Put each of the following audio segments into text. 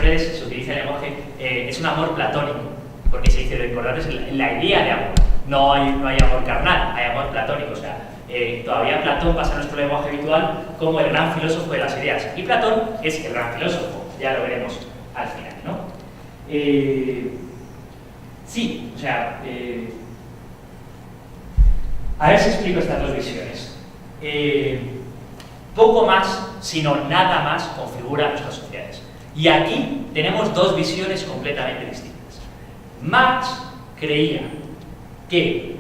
Aristóteles se utiliza el lenguaje, es un amor platónico, porque se dice, lo importante es la idea de amor. No hay amor carnal, hay amor platónico. O sea, todavía Platón pasa a nuestro lenguaje habitual como el gran filósofo de las ideas. Y Platón es el gran filósofo, ya lo veremos al final, ¿no? Sí, o sea, a ver si explico estas dos visiones. Poco más, sino nada más, configura nuestras sociedades. Y aquí tenemos dos visiones completamente distintas. Marx creía que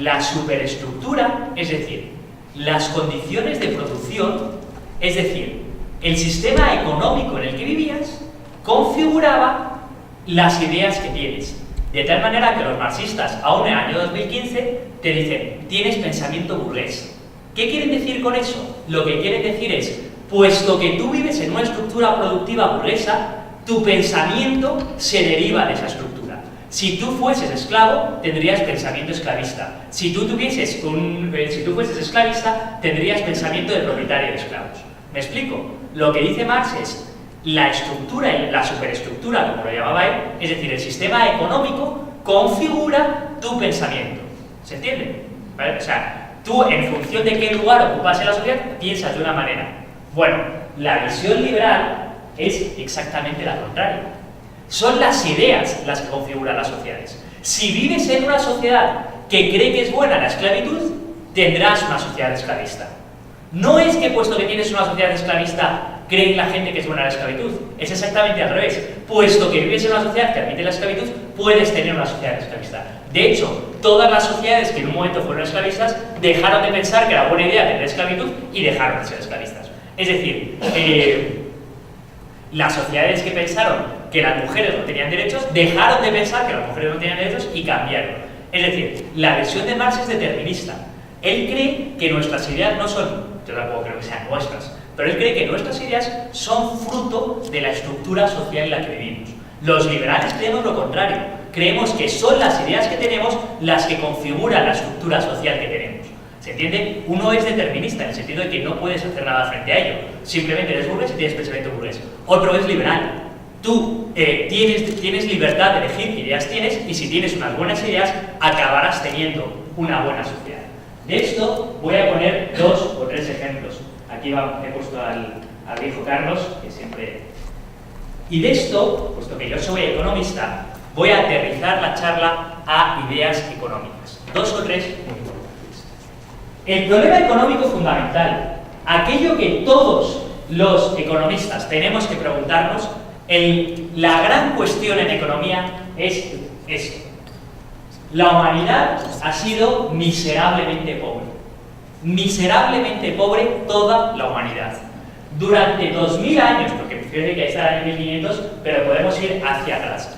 la superestructura, es decir, las condiciones de producción, es decir, el sistema económico en el que vivías, configuraba las ideas que tienes. De tal manera que los marxistas, aún en el año 2015, te dicen, tienes pensamiento burgués. ¿Qué quieren decir con eso? Lo que quieren decir es, puesto que tú vives en una estructura productiva burguesa, tu pensamiento se deriva de esa estructura. Si tú fueses esclavo, tendrías pensamiento esclavista. Si tú fueses esclavista, tendrías pensamiento de propietario de esclavos. ¿Me explico? Lo que dice Marx es, la estructura, la superestructura, como lo llamaba él, es decir, el sistema económico, configura tu pensamiento. ¿Se entiende? ¿Vale? O sea, tú, en función de qué lugar ocupas en la sociedad, piensas de una manera. Bueno, la visión liberal es exactamente la contraria. Son las ideas las que configuran las sociedades. Si vives en una sociedad que cree que es buena la esclavitud, tendrás una sociedad esclavista. No es que, puesto que tienes una sociedad esclavista, creen la gente que es buena la esclavitud. Es exactamente al revés. Puesto que vives en una sociedad que admite la esclavitud, puedes tener una sociedad esclavista. De hecho, todas las sociedades que en un momento fueron esclavistas dejaron de pensar que era buena idea tener esclavitud y dejaron de ser esclavistas. Es decir, las sociedades que pensaron que las mujeres no tenían derechos, dejaron de pensar que las mujeres no tenían derechos y cambiaron. Es decir, la visión de Marx es determinista. Él cree que nuestras ideas no son, yo tampoco creo que sean nuestras, pero él cree que nuestras ideas son fruto de la estructura social en la que vivimos. Los liberales creemos lo contrario. Creemos que son las ideas que tenemos las que configuran la estructura social que tenemos. ¿Se entiende? Uno es determinista en el sentido de que no puedes hacer nada frente a ello. Simplemente eres burgués y tienes pensamiento burgués. Otro es liberal. Tú tienes libertad de elegir qué ideas tienes y si tienes unas buenas ideas acabarás teniendo una buena sociedad. De esto voy a poner 2 o 3 ejemplos. Aquí he puesto al viejo Carlos, que siempre... Y de esto, puesto que yo soy economista, voy a aterrizar la charla a ideas económicas. 2 o 3 muy importantes. El problema económico fundamental, aquello que todos los economistas tenemos que preguntarnos, la gran cuestión en economía es esto. La humanidad ha sido miserablemente pobre. Miserablemente pobre toda la humanidad. Durante 2000 años, porque fíjense que ahí está el año 1500, pero podemos ir hacia atrás.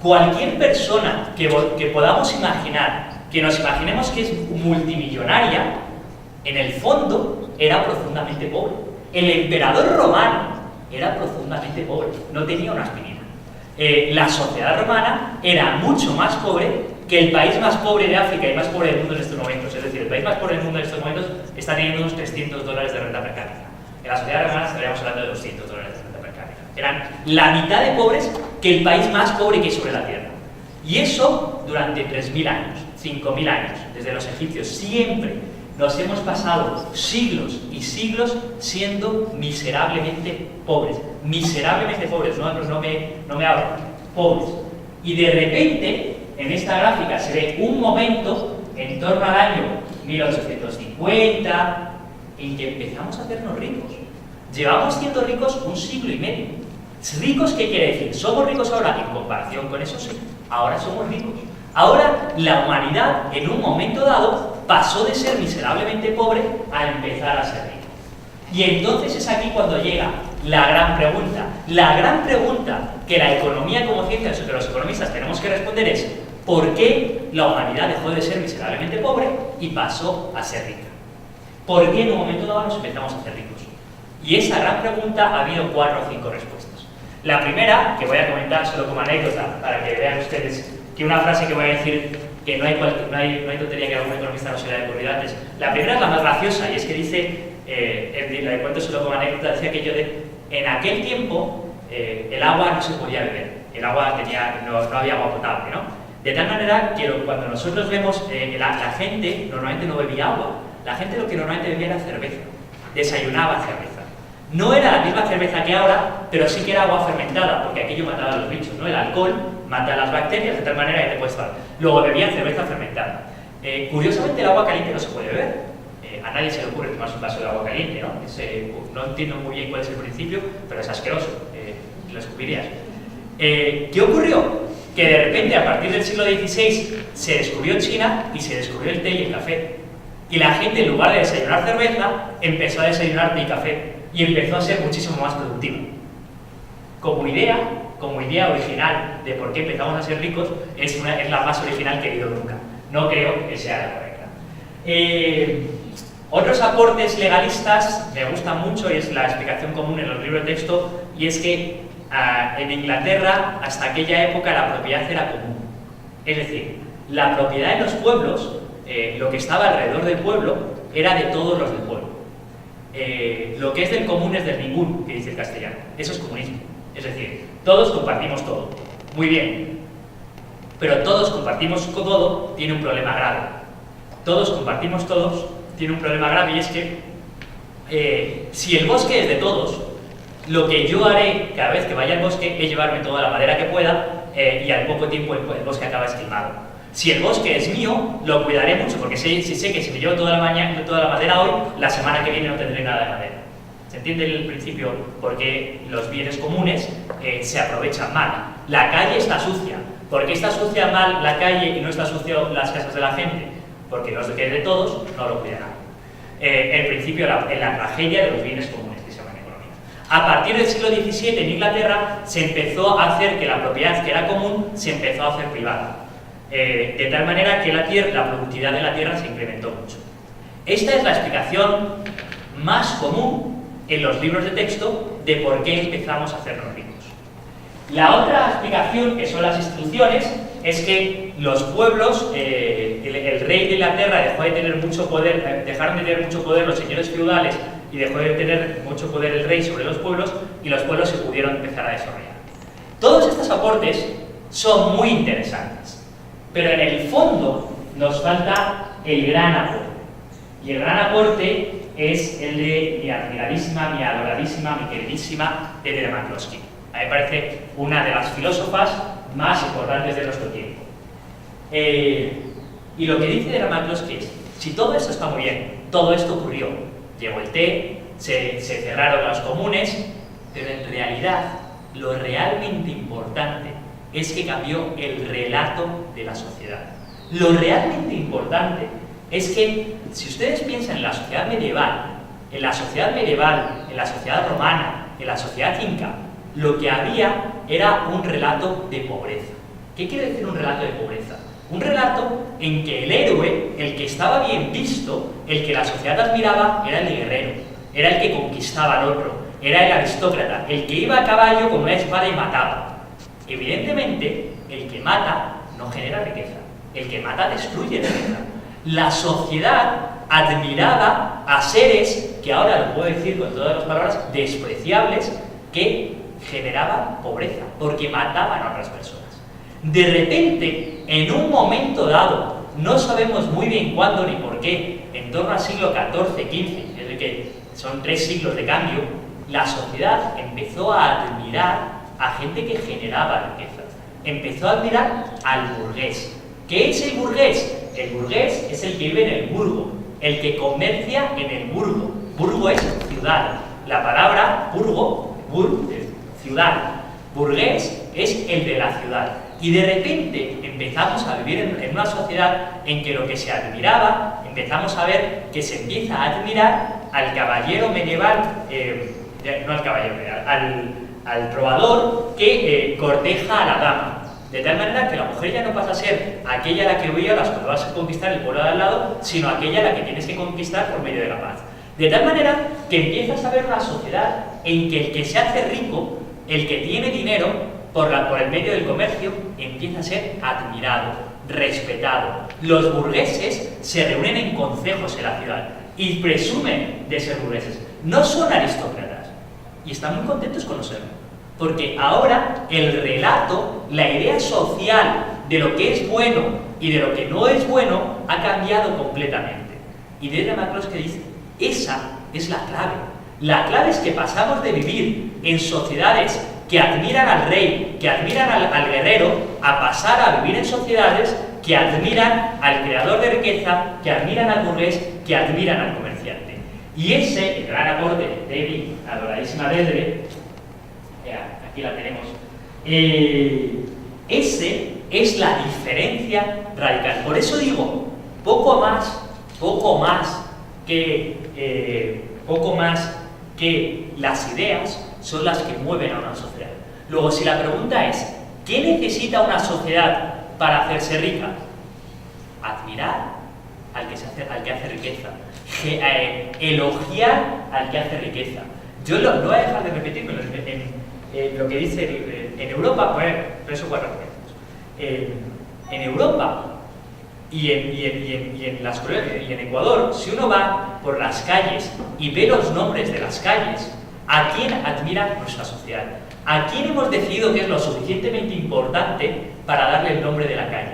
Cualquier persona que podamos imaginar, que nos imaginemos que es multimillonaria, en el fondo era profundamente pobre. El emperador romano era profundamente pobre, no tenía una aspirina. La sociedad romana era mucho más pobre que el país más pobre de África y más pobre del mundo en estos momentos. Es decir, el país más pobre del mundo en estos momentos está teniendo unos $300 de renta per cápita. En la sociedad romana estaríamos hablando de $200 de renta per cápita. Eran la mitad de pobres que el país más pobre que hay sobre la Tierra. Y eso durante 3.000 años, 5.000 años, desde los egipcios, siempre nos hemos pasado siglos y siglos siendo miserablemente pobres. Miserablemente pobres, no me hablo, pobres. Y de repente, en esta gráfica se ve un momento en torno al año 1850 en que empezamos a hacernos ricos. Llevamos siendo ricos 1 siglo y medio. ¿Ricos qué quiere decir? ¿Somos ricos ahora? En comparación con eso, sí. Ahora somos ricos. Ahora la humanidad, en un momento dado, pasó de ser miserablemente pobre a empezar a ser rico. Y entonces es aquí cuando llega la gran pregunta. La gran pregunta que la economía como ciencia, que los economistas tenemos que responder es ¿por qué la humanidad dejó de ser miserablemente pobre y pasó a ser rica? ¿Por qué en un momento dado nos empezamos a hacer ricos? Y esa gran pregunta ha habido 4 o 5 respuestas. La primera, que voy a comentar solo como anécdota, para que vean ustedes que una frase que voy a decir, que no hay tontería que algún economista no se le haya ocurrido antes. La primera es la más graciosa, y es que dice el cuento solo como anécdota, decía que en aquel tiempo el agua no se podía beber, el agua no había agua potable, ¿no? De tal manera que cuando nosotros vemos la gente normalmente no bebía agua, la gente lo que normalmente bebía era cerveza, desayunaba cerveza. No era la misma cerveza que ahora, pero sí que era agua fermentada, porque aquello mataba a los bichos, ¿no? El alcohol mata a las bacterias de tal manera que te puedes tomar. Luego bebían cerveza fermentada. Curiosamente el agua caliente no se puede beber. A nadie se le ocurre tomarse un vaso de agua caliente, ¿no? No entiendo muy bien cuál es el principio, pero es asqueroso, lo escupirías. ¿Qué ocurrió? Que de repente a partir del siglo XVI se descubrió China y se descubrió el té y el café. Y la gente, en lugar de desayunar cerveza, empezó a desayunar té y café y empezó a ser muchísimo más productiva. Como idea original de por qué empezamos a ser ricos, es la más original que he oído nunca. No creo que sea la correcta. Otros aportes legalistas me gustan mucho y es la explicación común en los libros de texto, y es que en Inglaterra hasta aquella época la propiedad era común. Es decir, la propiedad en los pueblos, lo que estaba alrededor del pueblo, era de todos los del pueblo. Lo que es del común es del ningún, que dice el castellano. Eso es comunismo. Es decir, todos compartimos todo. Muy bien. Pero todos compartimos todo tiene un problema grave. Todos compartimos todos tiene un problema grave, y es que si el bosque es de todos, lo que yo haré cada vez que vaya al bosque es llevarme toda la madera que pueda y al poco tiempo el bosque acaba esquilmado. Si el bosque es mío, lo cuidaré mucho, porque sé que si me llevo toda la madera hoy, la semana que viene no tendré nada de madera. ¿Se entiende el principio? Porque los bienes comunes se aprovechan mal. La calle está sucia. ¿Por qué está sucia mal la calle y no está sucia las casas de la gente? Porque los que es de todos no lo cuidarán. El principio, la tragedia de los bienes comunes, que se llama en economía. A partir del siglo XVII en Inglaterra se empezó a hacer que la propiedad que era común se empezó a hacer privada. De tal manera que la productividad de la tierra se incrementó mucho. Esta es la explicación más común en los libros de texto de por qué empezamos a hacernos ricos. La otra explicación, que son las instituciones, es que los pueblos, el rey de Inglaterra dejó de tener mucho poder, dejaron de tener mucho poder los señores feudales y dejó de tener mucho poder el rey sobre los pueblos, y los pueblos se pudieron empezar a desarrollar. Todos estos aportes son muy interesantes, pero en el fondo nos falta el gran aporte. Y el gran aporte es el de mi admiradísima, mi adoradísima, mi queridísima Heather McCloskey. A mí me parece una de las filósofas más importantes de nuestro tiempo. Y lo que dice Heather McCloskey es, si todo esto está muy bien, todo esto ocurrió, llegó el té, se cerraron los comunes, pero en realidad lo realmente importante es que cambió el relato de la sociedad. Lo realmente importante es que, si ustedes piensan en la sociedad medieval, en la sociedad romana, en la sociedad inca, lo que había era un relato de pobreza. ¿Qué quiere decir un relato de pobreza? Un relato en que el héroe, el que estaba bien visto, el que la sociedad admiraba, era el guerrero, era el que conquistaba al otro, era el aristócrata, el que iba a caballo con una espada y mataba. Evidentemente, el que mata no genera riqueza, el que mata destruye riqueza. La sociedad admiraba a seres, que ahora lo puedo decir con todas las palabras, despreciables, que generaban pobreza, porque mataban a otras personas. De repente, en un momento dado, no sabemos muy bien cuándo ni por qué, en torno al siglo XIV, XV, es decir, que son 3 siglos de cambio, la sociedad empezó a admirar a gente que generaba riqueza. Empezó a admirar al burgués. ¿Qué es el burgués? El burgués es el que vive en el burgo, el que comercia en el burgo. Burgo es ciudad. La palabra burgo, ciudad. Burgués es el de la ciudad. Y de repente empezamos a vivir en una sociedad en que lo que se admiraba, empezamos a ver que se empieza a admirar al caballero medieval, no al caballero medieval, al trovador que corteja a la dama. De tal manera que la mujer ya no pasa a ser aquella a la que violas cuando vas a conquistar el pueblo de al lado, sino aquella a la que tienes que conquistar por medio de la paz. De tal manera que empiezas a ver una sociedad en que el que se hace rico, el que tiene dinero por el medio del comercio, empieza a ser admirado, respetado. Los burgueses se reúnen en concejos en la ciudad. y presumen de ser burgueses. No son aristócratas y están muy contentos con no serlo, porque ahora el relato, la idea social de lo que es bueno y de lo que no es bueno ha cambiado completamente. Y Deidre McCloskey dice, esa es la clave. La clave es que pasamos de vivir en sociedades que admiran al rey, que admiran al guerrero, a pasar a vivir en sociedades que admiran al creador de riqueza, que admiran al burgués, que admiran al comerciante. Y ese, el gran aporte de mi adoradísima Deidre, aquí la tenemos, ese es la diferencia radical. Por eso digo, poco más que las ideas son las que mueven a una sociedad. Luego, si la pregunta es, ¿qué necesita una sociedad para hacerse rica? Admirar al que hace riqueza, elogiar al que hace riqueza. Yo no voy a dejar de repetirme lo que dice en Europa, pues 3 o 4 veces. En Europa y en Ecuador, si uno va por las calles y ve los nombres de las calles, ¿a quién admira nuestra sociedad? ¿A quién hemos decidido que es lo suficientemente importante para darle el nombre de la calle?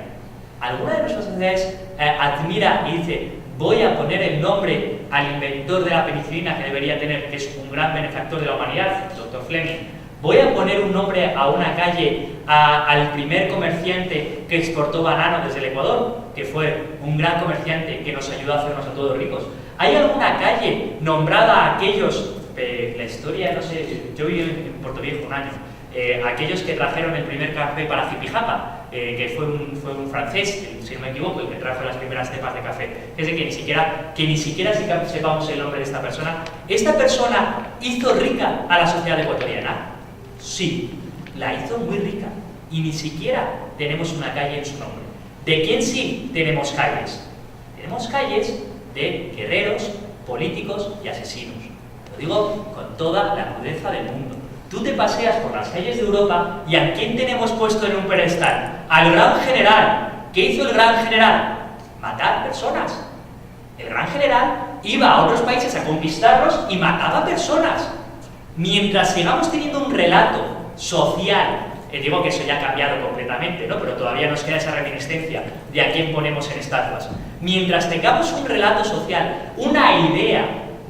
¿Alguna de nuestras sociedades admira y dice, voy a poner el nombre al inventor de la penicilina que debería tener, que es un gran benefactor de la humanidad, Dr. Fleming? ¿Voy a poner un nombre a una calle al primer comerciante que exportó banano desde el Ecuador, que fue un gran comerciante que nos ayudó a hacernos a todos ricos? ¿Hay alguna calle nombrada a aquellos, la historia, no sé, yo viví en Puerto Viejo un año, aquellos que trajeron el primer café para Zipijapa, que fue un francés, si no me equivoco, el que trajo las primeras cepas de café? Es de que ni siquiera sepamos el nombre de esta persona. ¿Esta persona hizo rica a la sociedad ecuatoriana? Sí, la hizo muy rica y ni siquiera tenemos una calle en su nombre. ¿De quién sí tenemos calles? Tenemos calles de guerreros, políticos y asesinos. Lo digo con toda la crudeza del mundo. Tú te paseas por las calles de Europa y ¿a quién tenemos puesto en un pedestal? Al gran general. ¿Qué hizo el gran general? Matar personas. El gran general iba a otros países a conquistarlos y mataba personas. Mientras sigamos teniendo un relato social, digo que eso ya ha cambiado completamente, ¿no? Pero todavía nos queda esa reminiscencia de a quién ponemos en estatuas. Mientras tengamos un relato social, una idea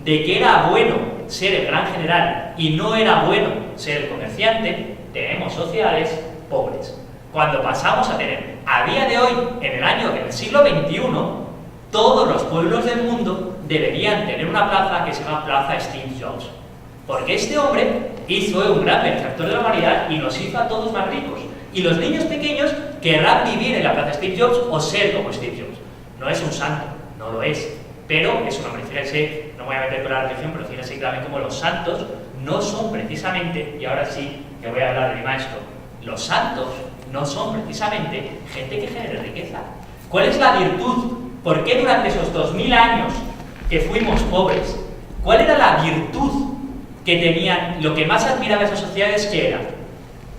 de que era bueno ser el gran general y no era bueno ser el comerciante, tenemos sociedades pobres. Cuando pasamos a tener, a día de hoy, en el siglo XXI, todos los pueblos del mundo deberían tener una plaza que se llama Plaza Steve Jobs. Porque este hombre fue un gran benefactor de la humanidad y nos hizo a todos más ricos. Y los niños pequeños querrán vivir en la plaza Steve Jobs o ser como Steve Jobs. No es un santo, no lo es. Pero es un hombre. Fíjense, no me voy a meter con la religión, pero fíjense claramente cómo los santos no son precisamente, y ahora sí que voy a hablar de mi maestro, los santos no son precisamente gente que genere riqueza. ¿Cuál es la virtud? ¿Por qué durante esos 2000 años que fuimos pobres, cuál era la virtud que tenían? Lo que más admiraba a esas sociedades, ¿qué era?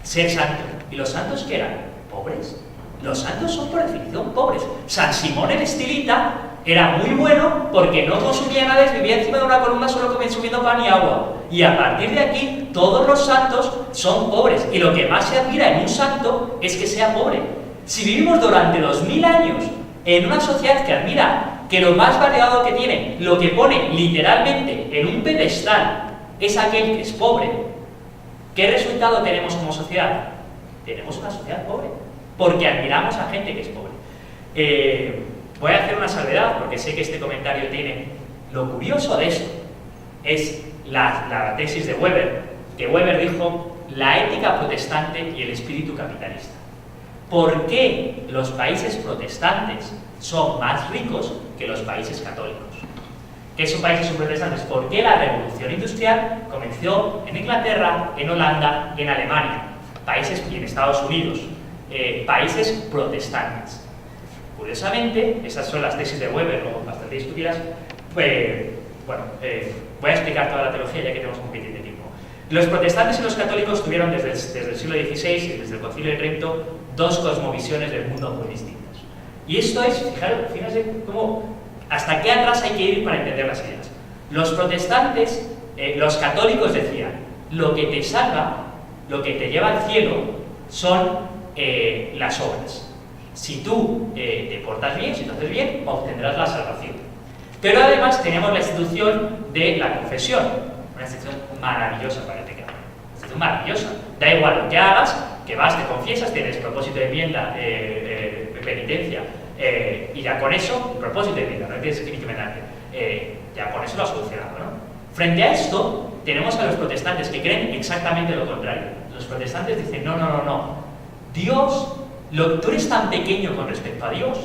Ser santo. ¿Y los santos qué eran? Pobres. Los santos son por definición pobres. San Simón el Estilita era muy bueno porque no consumía nada, vivía encima de una columna solo consumiendo pan y agua. Y a partir de aquí, todos los santos son pobres. Y lo que más se admira en un santo es que sea pobre. Si vivimos durante 2000 años en una sociedad que admira que lo más variado que tiene, lo que pone literalmente en un pedestal, es aquel que es pobre, ¿qué resultado tenemos como sociedad? Tenemos una sociedad pobre, porque admiramos a gente que es pobre. Voy a hacer una salvedad, porque sé que este comentario tiene... Lo curioso de esto es la tesis de Weber, que Weber dijo la ética protestante y el espíritu capitalista. ¿Por qué los países protestantes son más ricos que los países católicos? ¿Qué son países protestantes? Porque la revolución industrial comenzó en Inglaterra, en Holanda, en Alemania, países y en Estados Unidos, países protestantes. Curiosamente, esas son las tesis de Weber, luego bastante discutidas. Voy a explicar toda la teología ya que tenemos un poquitín de tiempo. Los protestantes y los católicos tuvieron desde el siglo XVI y desde el Concilio de Trento dos cosmovisiones del mundo muy distintas. Y esto es, fíjense cómo ¿Hasta qué atrás hay que ir para entender las ideas? Los protestantes, los católicos decían, lo que te salva, lo que te lleva al cielo, son las obras. Si tú te portas bien, si te haces bien, obtendrás la salvación. Pero además tenemos la institución de la confesión, una institución maravillosa para el pecado. Una institución maravillosa. Da igual lo que hagas, que vas, te confiesas, tienes propósito de enmienda, penitencia, y ya con eso, propósito de enmienda, no tienes que enmendarte, ya con eso lo has solucionado, ¿no? Frente a esto, tenemos a los protestantes que creen exactamente lo contrario. Los protestantes dicen, no. Dios, tú eres tan pequeño con respecto a Dios,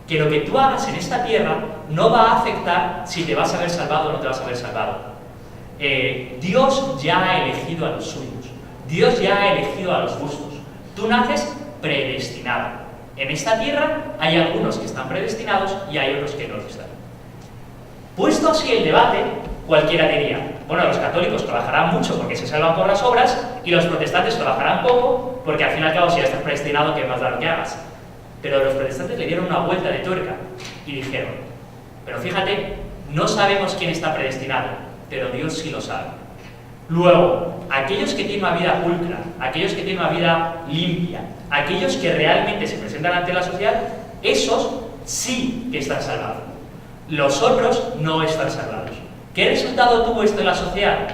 que lo que tú hagas en esta tierra no va a afectar si te vas a ver salvado o no te vas a ver salvado. Dios ya ha elegido a los suyos. Dios ya ha elegido a los justos. Tú naces predestinado. En esta tierra hay algunos que están predestinados y hay otros que no lo están. Puesto así el debate, cualquiera diría, bueno, los católicos trabajarán mucho porque se salvan por las obras y los protestantes trabajarán poco porque al fin y al cabo si ya estás predestinado, ¿qué más da lo que hagas? Pero los protestantes le dieron una vuelta de tuerca y dijeron, pero fíjate, no sabemos quién está predestinado, pero Dios sí lo sabe. Luego, aquellos que tienen una vida pulcra, aquellos que tienen una vida limpia, aquellos que realmente se presentan ante la sociedad, esos sí que están salvados. Los otros no están salvados. ¿Qué resultado tuvo esto en la sociedad?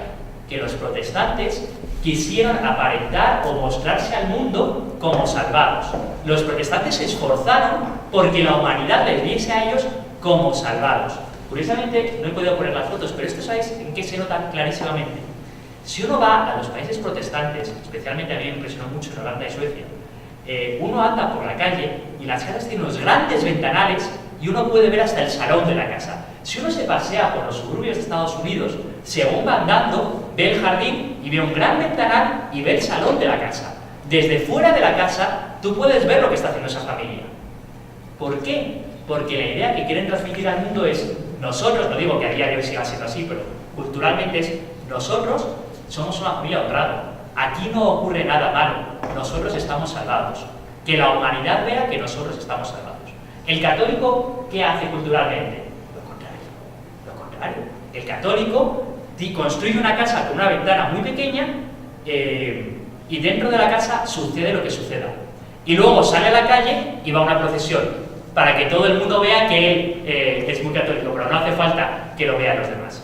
Que los protestantes quisieron aparentar o mostrarse al mundo como salvados. Los protestantes se esforzaron porque la humanidad les viese a ellos como salvados. Curiosamente, no he podido poner las fotos, pero esto sabéis en qué se nota clarísimamente. Si uno va a los países protestantes, especialmente a mí me impresionó mucho en Holanda y Suecia, uno anda por la calle y las casas tienen unos grandes ventanales y uno puede ver hasta el salón de la casa. Si uno se pasea por los suburbios de Estados Unidos, según va andando, ve el jardín y ve un gran ventanal y ve el salón de la casa. Desde fuera de la casa, tú puedes ver lo que está haciendo esa familia. ¿Por qué? Porque la idea que quieren transmitir al mundo es, nosotros, no digo que a día de hoy siga siendo así, pero culturalmente es, nosotros somos una familia honrada. Aquí no ocurre nada malo. Nosotros estamos salvados. Que la humanidad vea que nosotros estamos salvados. ¿El católico qué hace culturalmente? Lo contrario. El católico construye una casa con una ventana muy pequeña y dentro de la casa sucede lo que suceda. Y luego sale a la calle y va a una procesión para que todo el mundo vea que él es muy católico, pero no hace falta que lo vean los demás.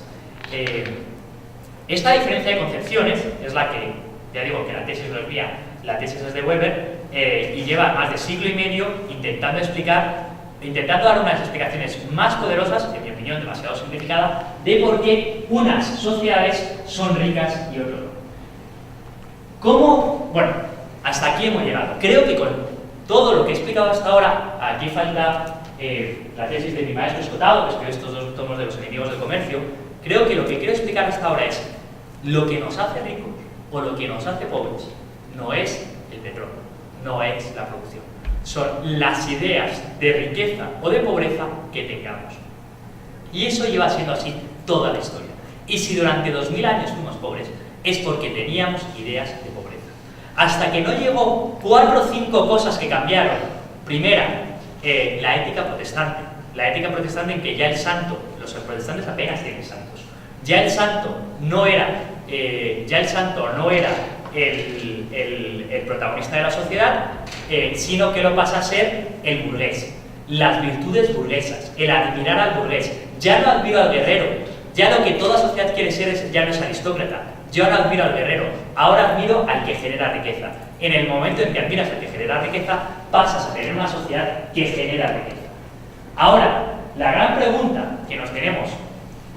Esta diferencia de concepciones es la que, ya digo que la tesis no es mía, la tesis es de Weber, y lleva más de siglo y medio intentando dar unas explicaciones más poderosas, en mi opinión demasiado simplificada, de por qué unas sociedades son ricas y otras no. ¿Cómo? Bueno, hasta aquí hemos llegado. Creo que con todo lo que he explicado hasta ahora, aquí falta la tesis de mi maestro Escotado, que escribió estos dos tomos de los enemigos del comercio. Creo que lo que quiero explicar hasta ahora es lo que nos hace ricos o lo que nos hace pobres. No es el petróleo, no es la producción. Son las ideas de riqueza o de pobreza que tengamos. Y eso lleva siendo así toda la historia. Y si durante 2000 años fuimos pobres, es porque teníamos ideas de pobreza. Hasta que no llegó 4 o 5 cosas que cambiaron. Primera, la ética protestante. La ética protestante en que ya el santo, los protestantes apenas tienen santos. Ya el santo no era el protagonista de la sociedad, sino que lo pasa a ser el burgués. Las virtudes burguesas, el admirar al burgués. Ya no admiro al guerrero, ya lo que toda sociedad quiere ser ya no es aristócrata. Yo no admiro al guerrero, ahora admiro al que genera riqueza. En el momento en que admiras al que genera riqueza, pasas a tener una sociedad que genera riqueza. Ahora, la gran pregunta que nos tenemos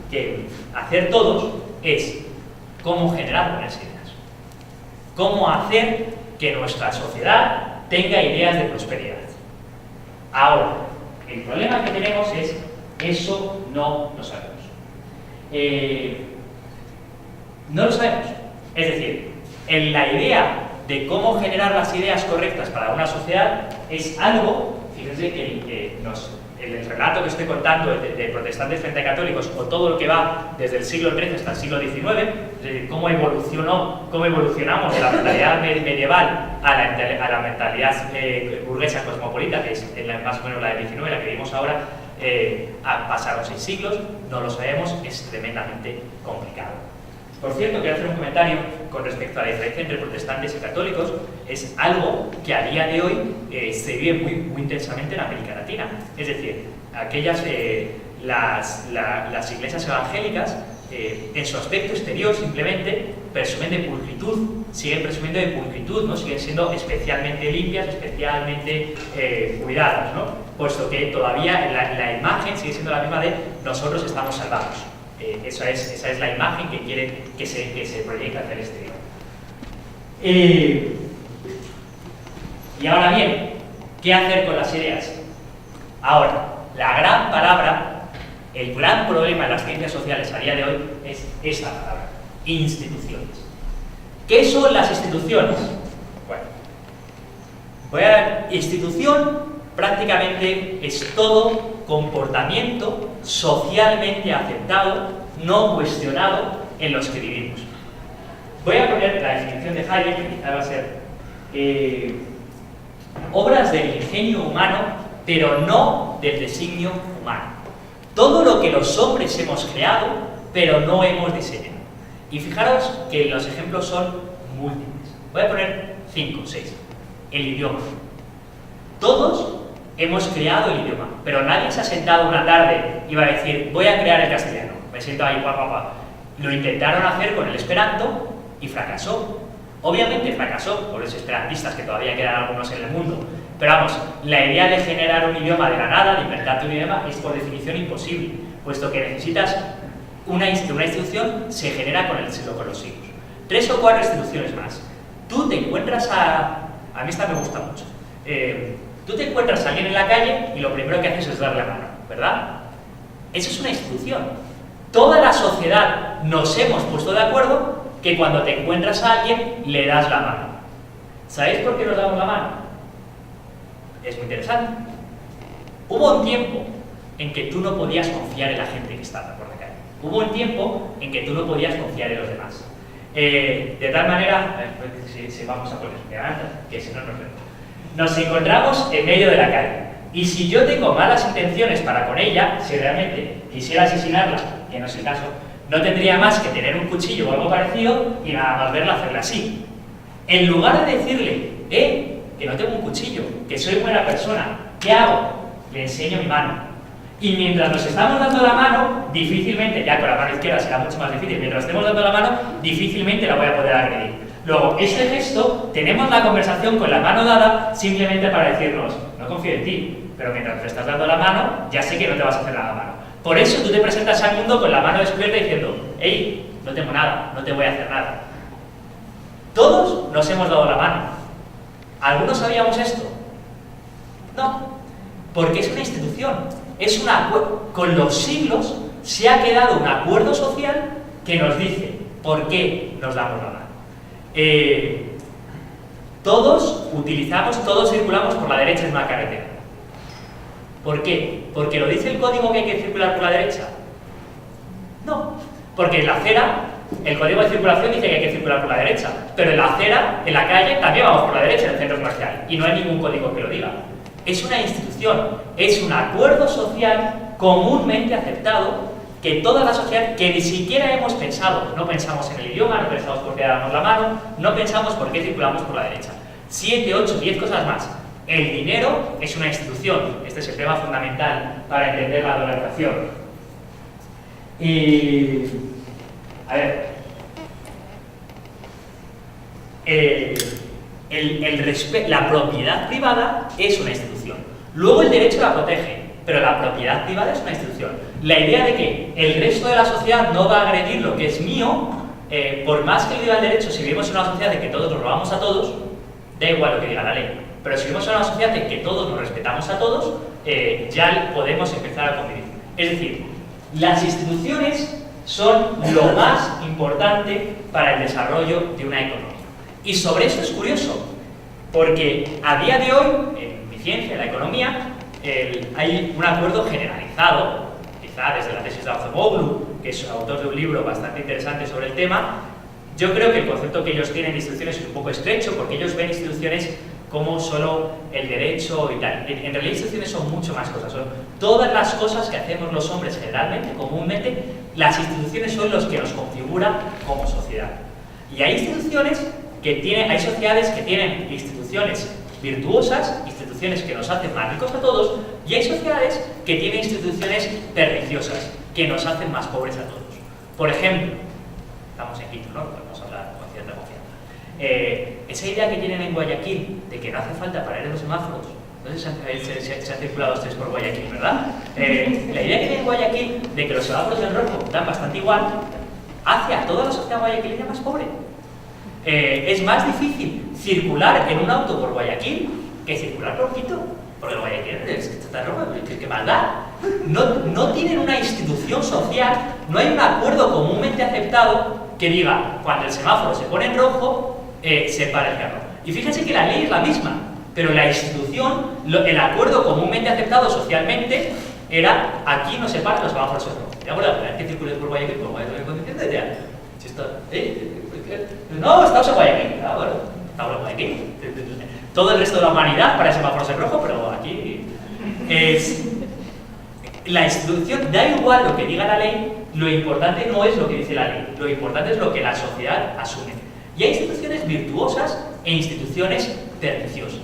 que hacer todos es cómo generar buenas ideas. Cómo hacer que nuestra sociedad tenga ideas de prosperidad. Ahora, el problema que tenemos es eso no lo sabemos. No lo sabemos. Es decir, en la idea de cómo generar las ideas correctas para una sociedad es algo, fíjense que el relato que estoy contando de protestantes frente a católicos, o todo lo que va desde el siglo XIII hasta el siglo XIX, es decir, cómo evolucionamos de la mentalidad medieval a la mentalidad burguesa cosmopolita, que es más o menos la del XIX, la que vimos ahora, Han pasado 6 siglos, no lo sabemos, es tremendamente complicado. Por cierto, quiero hacer un comentario con respecto a la diferencia entre protestantes y católicos. Es algo que a día de hoy se vive muy intensamente en América Latina. Es decir, las iglesias evangélicas, en su aspecto exterior simplemente, presumen de pulcritud, siguen presumiendo de pulcritud, ¿no? Siguen siendo especialmente limpias, especialmente cuidadas, ¿no? Puesto que todavía la imagen sigue siendo la misma de nosotros estamos salvados. Esa es la imagen que quieren que se proyecte hacia el exterior. Y ahora bien, ¿qué hacer con las ideas? Ahora, la gran palabra, el gran problema en las ciencias sociales a día de hoy es esta palabra: instituciones. ¿Qué son las instituciones? Bueno, institución prácticamente es todo comportamiento socialmente aceptado, no cuestionado, en los que vivimos. Voy a poner la definición de Hayek, que quizá va a ser obras del ingenio humano, pero no del designio humano. Todo lo que los hombres hemos creado, pero no hemos diseñado. Y fijaros que los ejemplos son múltiples. Voy a poner 5 o 6. El idioma. Todos hemos creado el idioma, pero nadie se ha sentado una tarde y va a decir, voy a crear el castellano. Me siento ahí, guau. Lo intentaron hacer con el esperanto y fracasó. Obviamente fracasó por los esperantistas, que todavía quedan algunos en el mundo. Pero vamos, la idea de generar un idioma de la nada, de inventarte un idioma, es por definición imposible, puesto que necesitas una institución, se genera con los siglos. 3 o 4 instituciones más. Tú te encuentras a mí esta me gusta mucho. Tú te encuentras a alguien en la calle y lo primero que haces es darle la mano, ¿verdad? Eso es una institución. Toda la sociedad nos hemos puesto de acuerdo que cuando te encuentras a alguien le das la mano. ¿Sabéis por qué nos damos la mano? Es muy interesante. Hubo un tiempo en que tú no podías confiar en la gente que estaba por la calle. Hubo un tiempo en que tú no podías confiar en los demás. De tal manera, si vamos a poner que si no nos vemos. Nos encontramos en medio de la calle. Y si yo tengo malas intenciones para con ella, si realmente quisiera asesinarla, que no es el caso, no tendría más que tener un cuchillo o algo parecido y nada más verla hacerla así. En lugar de decirle, que no tengo un cuchillo, que soy buena persona, ¿qué hago? Le enseño mi mano. Y mientras nos estamos dando la mano, difícilmente, ya con la mano izquierda será mucho más difícil, mientras estemos dando la mano, difícilmente la voy a poder agredir. Luego, este gesto, tenemos la conversación con la mano dada simplemente para decirnos, no confío en ti, pero mientras te estás dando la mano, ya sé que no te vas a hacer nada malo. Por eso tú te presentas al mundo con la mano descubierta diciendo, hey, no tengo nada, no te voy a hacer nada. Todos nos hemos dado la mano. ¿Algunos sabíamos esto? No, porque es una institución. Con los siglos se ha quedado un acuerdo social que nos dice por qué nos damos la mano. Todos circulamos por la derecha en una carretera. ¿Por qué? ¿Porque lo dice el código que hay que circular por la derecha? No, porque en la acera, el código de circulación dice que hay que circular por la derecha, pero en la acera, en la calle, también vamos por la derecha en el centro comercial, y no hay ningún código que lo diga. Es una institución, es un acuerdo social comúnmente aceptado que toda la sociedad, que ni siquiera hemos pensado, no pensamos en el idioma, no pensamos por qué damos la mano, no pensamos por qué circulamos por la derecha. 7, 8, 10 cosas más. El dinero es una institución, este es el tema fundamental para entender la dolarización. A ver, la propiedad privada es una institución. Luego el derecho la protege, pero la propiedad privada es una institución. La idea de que el resto de la sociedad no va a agredir lo que es mío, por más que diga el derecho, si vivimos en una sociedad de que todos nos robamos a todos, da igual lo que diga la ley. Pero si vivimos en una sociedad en que todos nos respetamos a todos, ya podemos empezar a convivir. Es decir, las instituciones son lo más importante para el desarrollo de una economía. Y sobre eso es curioso, porque a día de hoy, en mi ciencia, en la economía, hay un acuerdo generalizado, quizá desde la tesis de Acemoglu, que es autor de un libro bastante interesante sobre el tema. Yo creo que el concepto que ellos tienen de instituciones es un poco estrecho, porque ellos ven instituciones como solo el derecho y tal. En realidad instituciones son mucho más cosas, son todas las cosas que hacemos los hombres generalmente, comúnmente, las instituciones son los que nos configuran como sociedad. Y hay instituciones que tienen, hay sociedades que tienen instituciones virtuosas, instituciones que nos hacen más ricos a todos, y hay sociedades que tienen instituciones perniciosas, que nos hacen más pobres a todos. Por ejemplo, estamos en Quito, ¿no? Podemos hablar con cierta confianza. Esa idea que tienen en Guayaquil de que no hace falta parar en los semáforos, no sé si se han circulado ustedes por Guayaquil, ¿verdad? La idea que tienen en Guayaquil de que los semáforos en rojo dan bastante igual, hace a toda la sociedad guayaquileña más pobre. Es más difícil circular en un auto por Guayaquil que circular por Quito, porque el Guayaquil es que está rojo, que maldad. No tienen una institución social, no hay un acuerdo comúnmente aceptado que diga, cuando el semáforo se pone en rojo, se para el carro. Y fíjense que la ley es la misma, pero la institución, el acuerdo comúnmente aceptado socialmente era, aquí no se paran los semáforos en rojo. ¿De acuerdo? La primera vez que circules por Guayaquil, pues Guayaquil en condiciones de idea. No, estamos en Guayaquil. Ah, bueno, estamos en Guayaquil. Todo el resto de la humanidad para semáforos en rojo, pero aquí es... La institución, da igual lo que diga la ley, lo importante no es lo que dice la ley, lo importante es lo que la sociedad asume. Y hay instituciones virtuosas e instituciones perniciosas.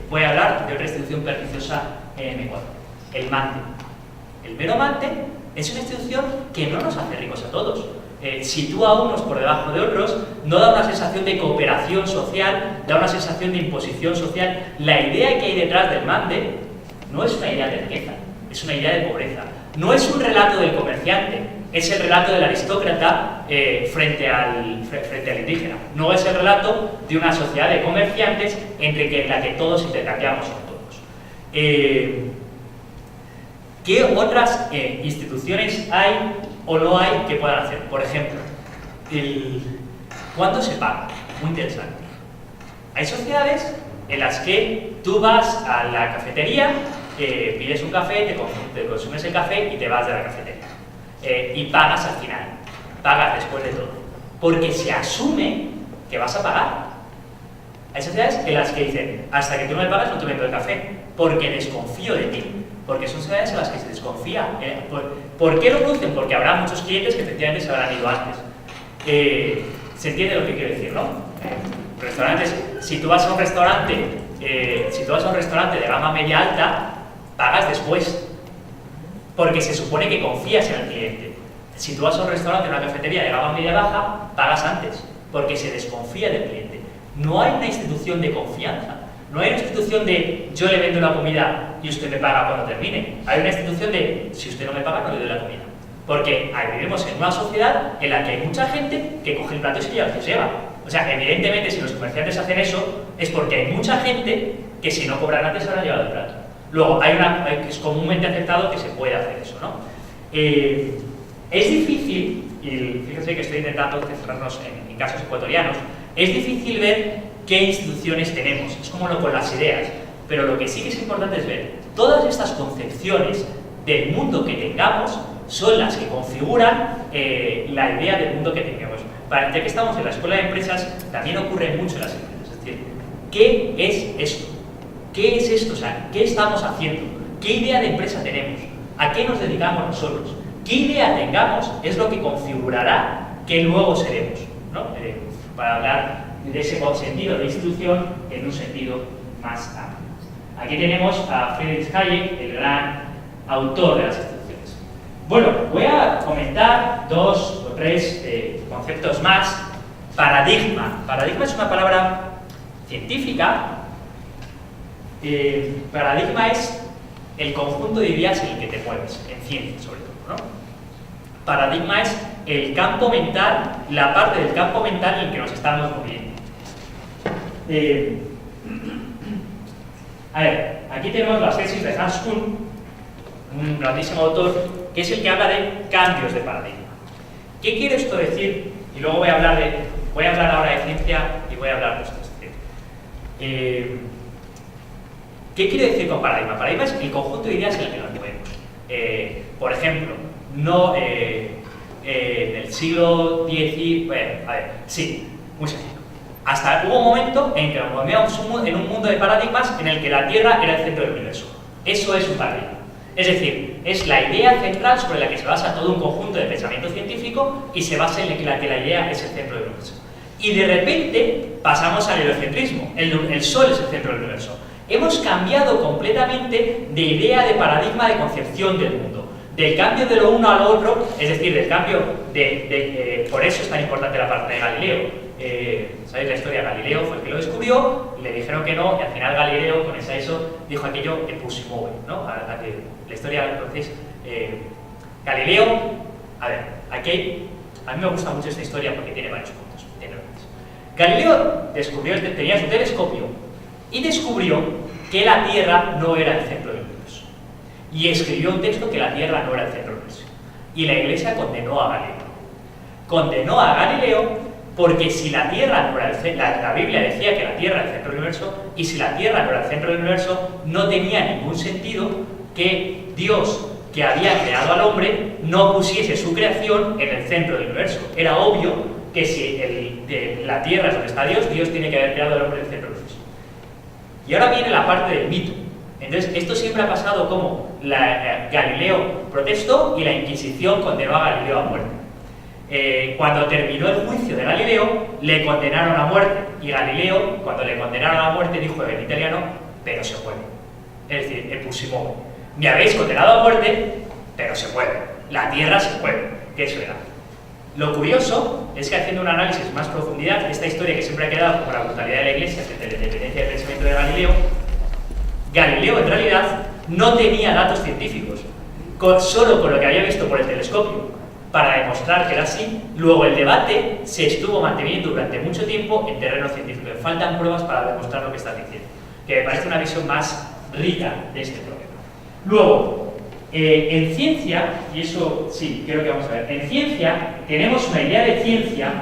Voy a hablar de otra institución perniciosa en Ecuador, el MANTE. El mero MANTE es una institución que no nos hace ricos a todos. Sitúa a unos por debajo de otros, no da una sensación de cooperación social, da una sensación de imposición social. La idea que hay detrás del MANTE no es una idea de riqueza, es una idea de pobreza. No es un relato del comerciante, es el relato del aristócrata frente al indígena. No es el relato de una sociedad de comerciantes en la que todos intercambiamos con todos. ¿Qué otras instituciones hay o no hay que puedan hacer? Por ejemplo, ¿cuánto se paga? Muy interesante. Hay sociedades en las que tú vas a la cafetería, pides un café, te consumes el café y te vas de la cafetería. Y pagas al final, pagas después de todo. Porque se asume que vas a pagar. Hay sociedades en las que dicen, hasta que tú no me pagas no te vendo el café, porque desconfío de ti. Porque son sociedades en las que se desconfía. ¿Por qué lo producen? Porque habrá muchos clientes que efectivamente se habrán ido antes. ¿Se entiende lo que quiero decir, no? Restaurantes, si tú vas a un restaurante de gama media alta, pagas después. Porque se supone que confías en el cliente. Si tú vas a un restaurante, una cafetería de gama media baja, pagas antes. Porque se desconfía del cliente. No hay una institución de confianza. No hay una institución de yo le vendo la comida y usted me paga cuando termine. Hay una institución de si usted no me paga no le doy la comida. Porque vivimos en una sociedad en la que hay mucha gente que coge el plato y se lleva. O sea, evidentemente si los comerciantes hacen eso es porque hay mucha gente que si no cobran antes se habrá llevado el plato. Luego, es comúnmente aceptado que se puede hacer eso, ¿no? Es difícil, y fíjense que estoy intentando centrarnos en casos ecuatorianos, es difícil ver qué instituciones tenemos, es como con las ideas, pero lo que sí que es importante es ver todas estas concepciones del mundo que tengamos son las que configuran la idea del mundo que tengamos. Ya que estamos en la escuela de empresas, también ocurre mucho en las empresas, es decir, ¿qué es esto? ¿Qué es esto? O sea, ¿qué estamos haciendo? ¿Qué idea de empresa tenemos? ¿A qué nos dedicamos nosotros? ¿Qué idea tengamos es lo que configurará qué luego seremos, ¿no? Para hablar de ese sentido de institución en un sentido más amplio. Aquí tenemos a Friedrich Hayek, el gran autor de las instituciones. Bueno, voy a comentar 2 o 3 conceptos más. Paradigma. Paradigma es una palabra científica. Paradigma es el conjunto de ideas en el que te mueves, en ciencia sobre todo, ¿no? Paradigma es el campo mental, la parte del campo mental en el que nos estamos moviendo. A ver, aquí tenemos las tesis de Hans Kuhn, un grandísimo autor, que es el que habla de cambios de paradigma. ¿Qué quiere esto decir? Y luego voy a hablar ahora de ciencia y voy a hablar de esto. ¿Qué quiere decir con paradigma? Paradigma es el conjunto de ideas en el que nos movemos. Por ejemplo, no del siglo X, bueno, a ver, sí, muy sencillo. Hasta hubo un momento en que nos movíamos en un mundo de paradigmas en el que la Tierra era el centro del universo. Eso es un paradigma. Es decir, es la idea central sobre la que se basa todo un conjunto de pensamiento científico y se basa en la que la idea es el centro del universo. Y de repente pasamos al heliocentrismo. El Sol es el centro del universo. Hemos cambiado completamente de idea, de paradigma, de concepción del mundo. Del cambio de lo uno a lo otro, es decir, del cambio por eso es tan importante la parte de Galileo. ¿Sabéis la historia? Galileo fue el que lo descubrió, le dijeron que no, y al final Galileo, con eso, dijo aquello que pusimos, ¿no? La historia, entonces, Galileo, a ver, aquí, a mí me gusta mucho esta historia porque tiene varios puntos. Galileo tenía su telescopio y descubrió que la Tierra no era el centro del universo. Y escribió un texto que la Tierra no era el centro del universo. Y la Iglesia condenó a Galileo. Condenó a Galileo porque si la Tierra no era el centro, la Biblia decía que la Tierra era el centro del universo, y si la Tierra no era el centro del universo, no tenía ningún sentido que Dios, que había creado al hombre, no pusiese su creación en el centro del universo. Era obvio que si la Tierra es donde está Dios, Dios tiene que haber creado al hombre en el centro del universo. Y ahora viene la parte del mito. Entonces, esto siempre ha pasado como Galileo protestó y la Inquisición condenó a Galileo a muerte. Cuando terminó el juicio de Galileo, le condenaron a muerte. Y Galileo, cuando le condenaron a muerte, dijo en italiano, pero se puede. Es decir, el pusimo. Me habéis condenado a muerte, pero se puede. La Tierra se puede. Que eso era. Lo curioso es que haciendo un análisis más profundidad, esta historia que siempre ha quedado como la brutalidad de la Iglesia, de la independencia del pensamiento de Galileo, Galileo en realidad no tenía datos científicos, solo con lo que había visto por el telescopio, para demostrar que era así. Luego el debate se estuvo manteniendo durante mucho tiempo en terreno científico. Faltan pruebas para demostrar lo que estás diciendo, que me parece una visión más rica de este problema. Luego, en ciencia, y eso sí, creo que vamos a ver, en ciencia tenemos una idea de ciencia,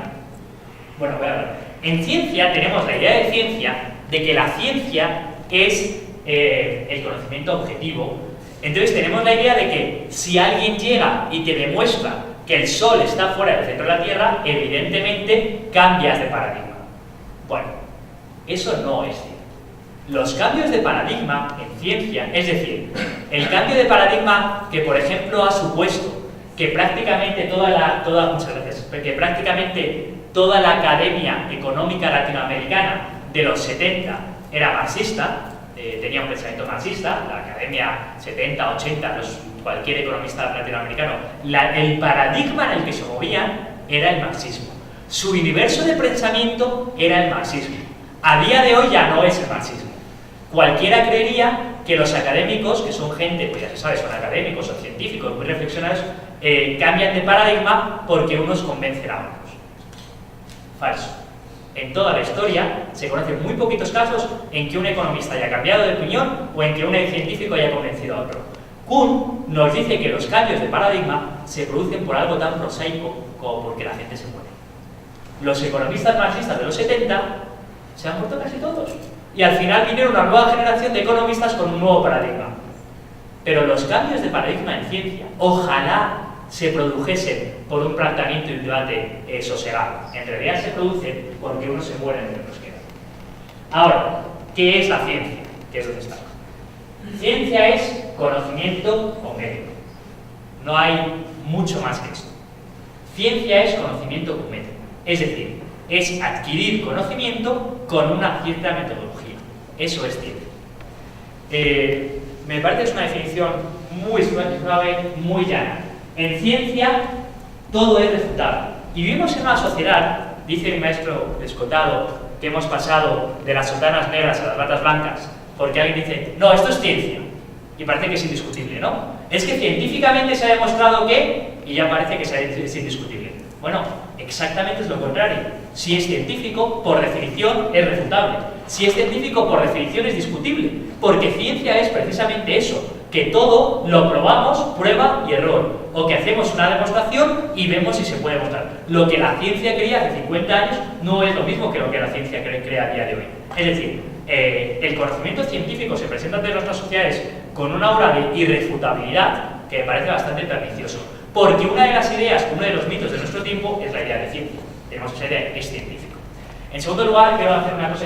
bueno, voy a hablar. En ciencia tenemos la idea de ciencia de que la ciencia es el conocimiento objetivo. Entonces tenemos la idea de que si alguien llega y te demuestra que el Sol está fuera del centro de la Tierra, evidentemente cambias de paradigma. Bueno, eso no es cierto. Los cambios de paradigma en ciencia, es decir, el cambio de paradigma que, por ejemplo, ha supuesto que prácticamente toda la academia económica latinoamericana de los 70 era marxista, tenía un pensamiento marxista, la academia 70, 80, cualquier economista latinoamericano, el paradigma en el que se movían era el marxismo. Su universo de pensamiento era el marxismo. A día de hoy ya no es el marxismo. Cualquiera creería que los académicos, que son gente, pues ya se sabe, son académicos o científicos muy reflexionados, cambian de paradigma porque unos convencen a otros. Falso. En toda la historia se conocen muy poquitos casos en que un economista haya cambiado de opinión o en que un científico haya convencido a otro. Kuhn nos dice que los cambios de paradigma se producen por algo tan prosaico como porque la gente se muere. Los economistas marxistas de los 70 se han muerto casi todos. Y al final vinieron una nueva generación de economistas con un nuevo paradigma. Pero los cambios de paradigma en ciencia, ojalá se produjesen por un planteamiento y un debate sosegado. En realidad se producen porque unos se mueren y otros quedan. Ahora, ¿qué es la ciencia? ¿Qué es donde está? Ciencia es conocimiento con método. No hay mucho más que esto. Ciencia es conocimiento con método. Es decir, es adquirir conocimiento con una cierta metodología. Eso es ciencia. Me parece que es una definición muy suave, muy llana. En ciencia, todo es refutable. Y vivimos en una sociedad, dice mi maestro Escotado, que hemos pasado de las sotanas negras a las batas blancas, porque alguien dice, no, esto es ciencia. Y parece que es indiscutible, ¿no? Es que científicamente se ha demostrado que, y ya parece que es indiscutible. Bueno, exactamente es lo contrario. Si es científico, por definición es refutable. Si es científico, por definición es discutible. Porque ciencia es precisamente eso, que todo lo probamos, prueba y error. O que hacemos una demostración y vemos si se puede demostrar. Lo que la ciencia creía hace 50 años no es lo mismo que lo que la ciencia crea a día de hoy. Es decir, el conocimiento científico se presenta ante nuestras sociedades con una aura de irrefutabilidad que me parece bastante pernicioso. Porque una de las ideas, uno de los mitos de nuestro tiempo es la idea de ciencia. Tenemos esa idea, es científico. En segundo lugar, quiero hacer una cosa,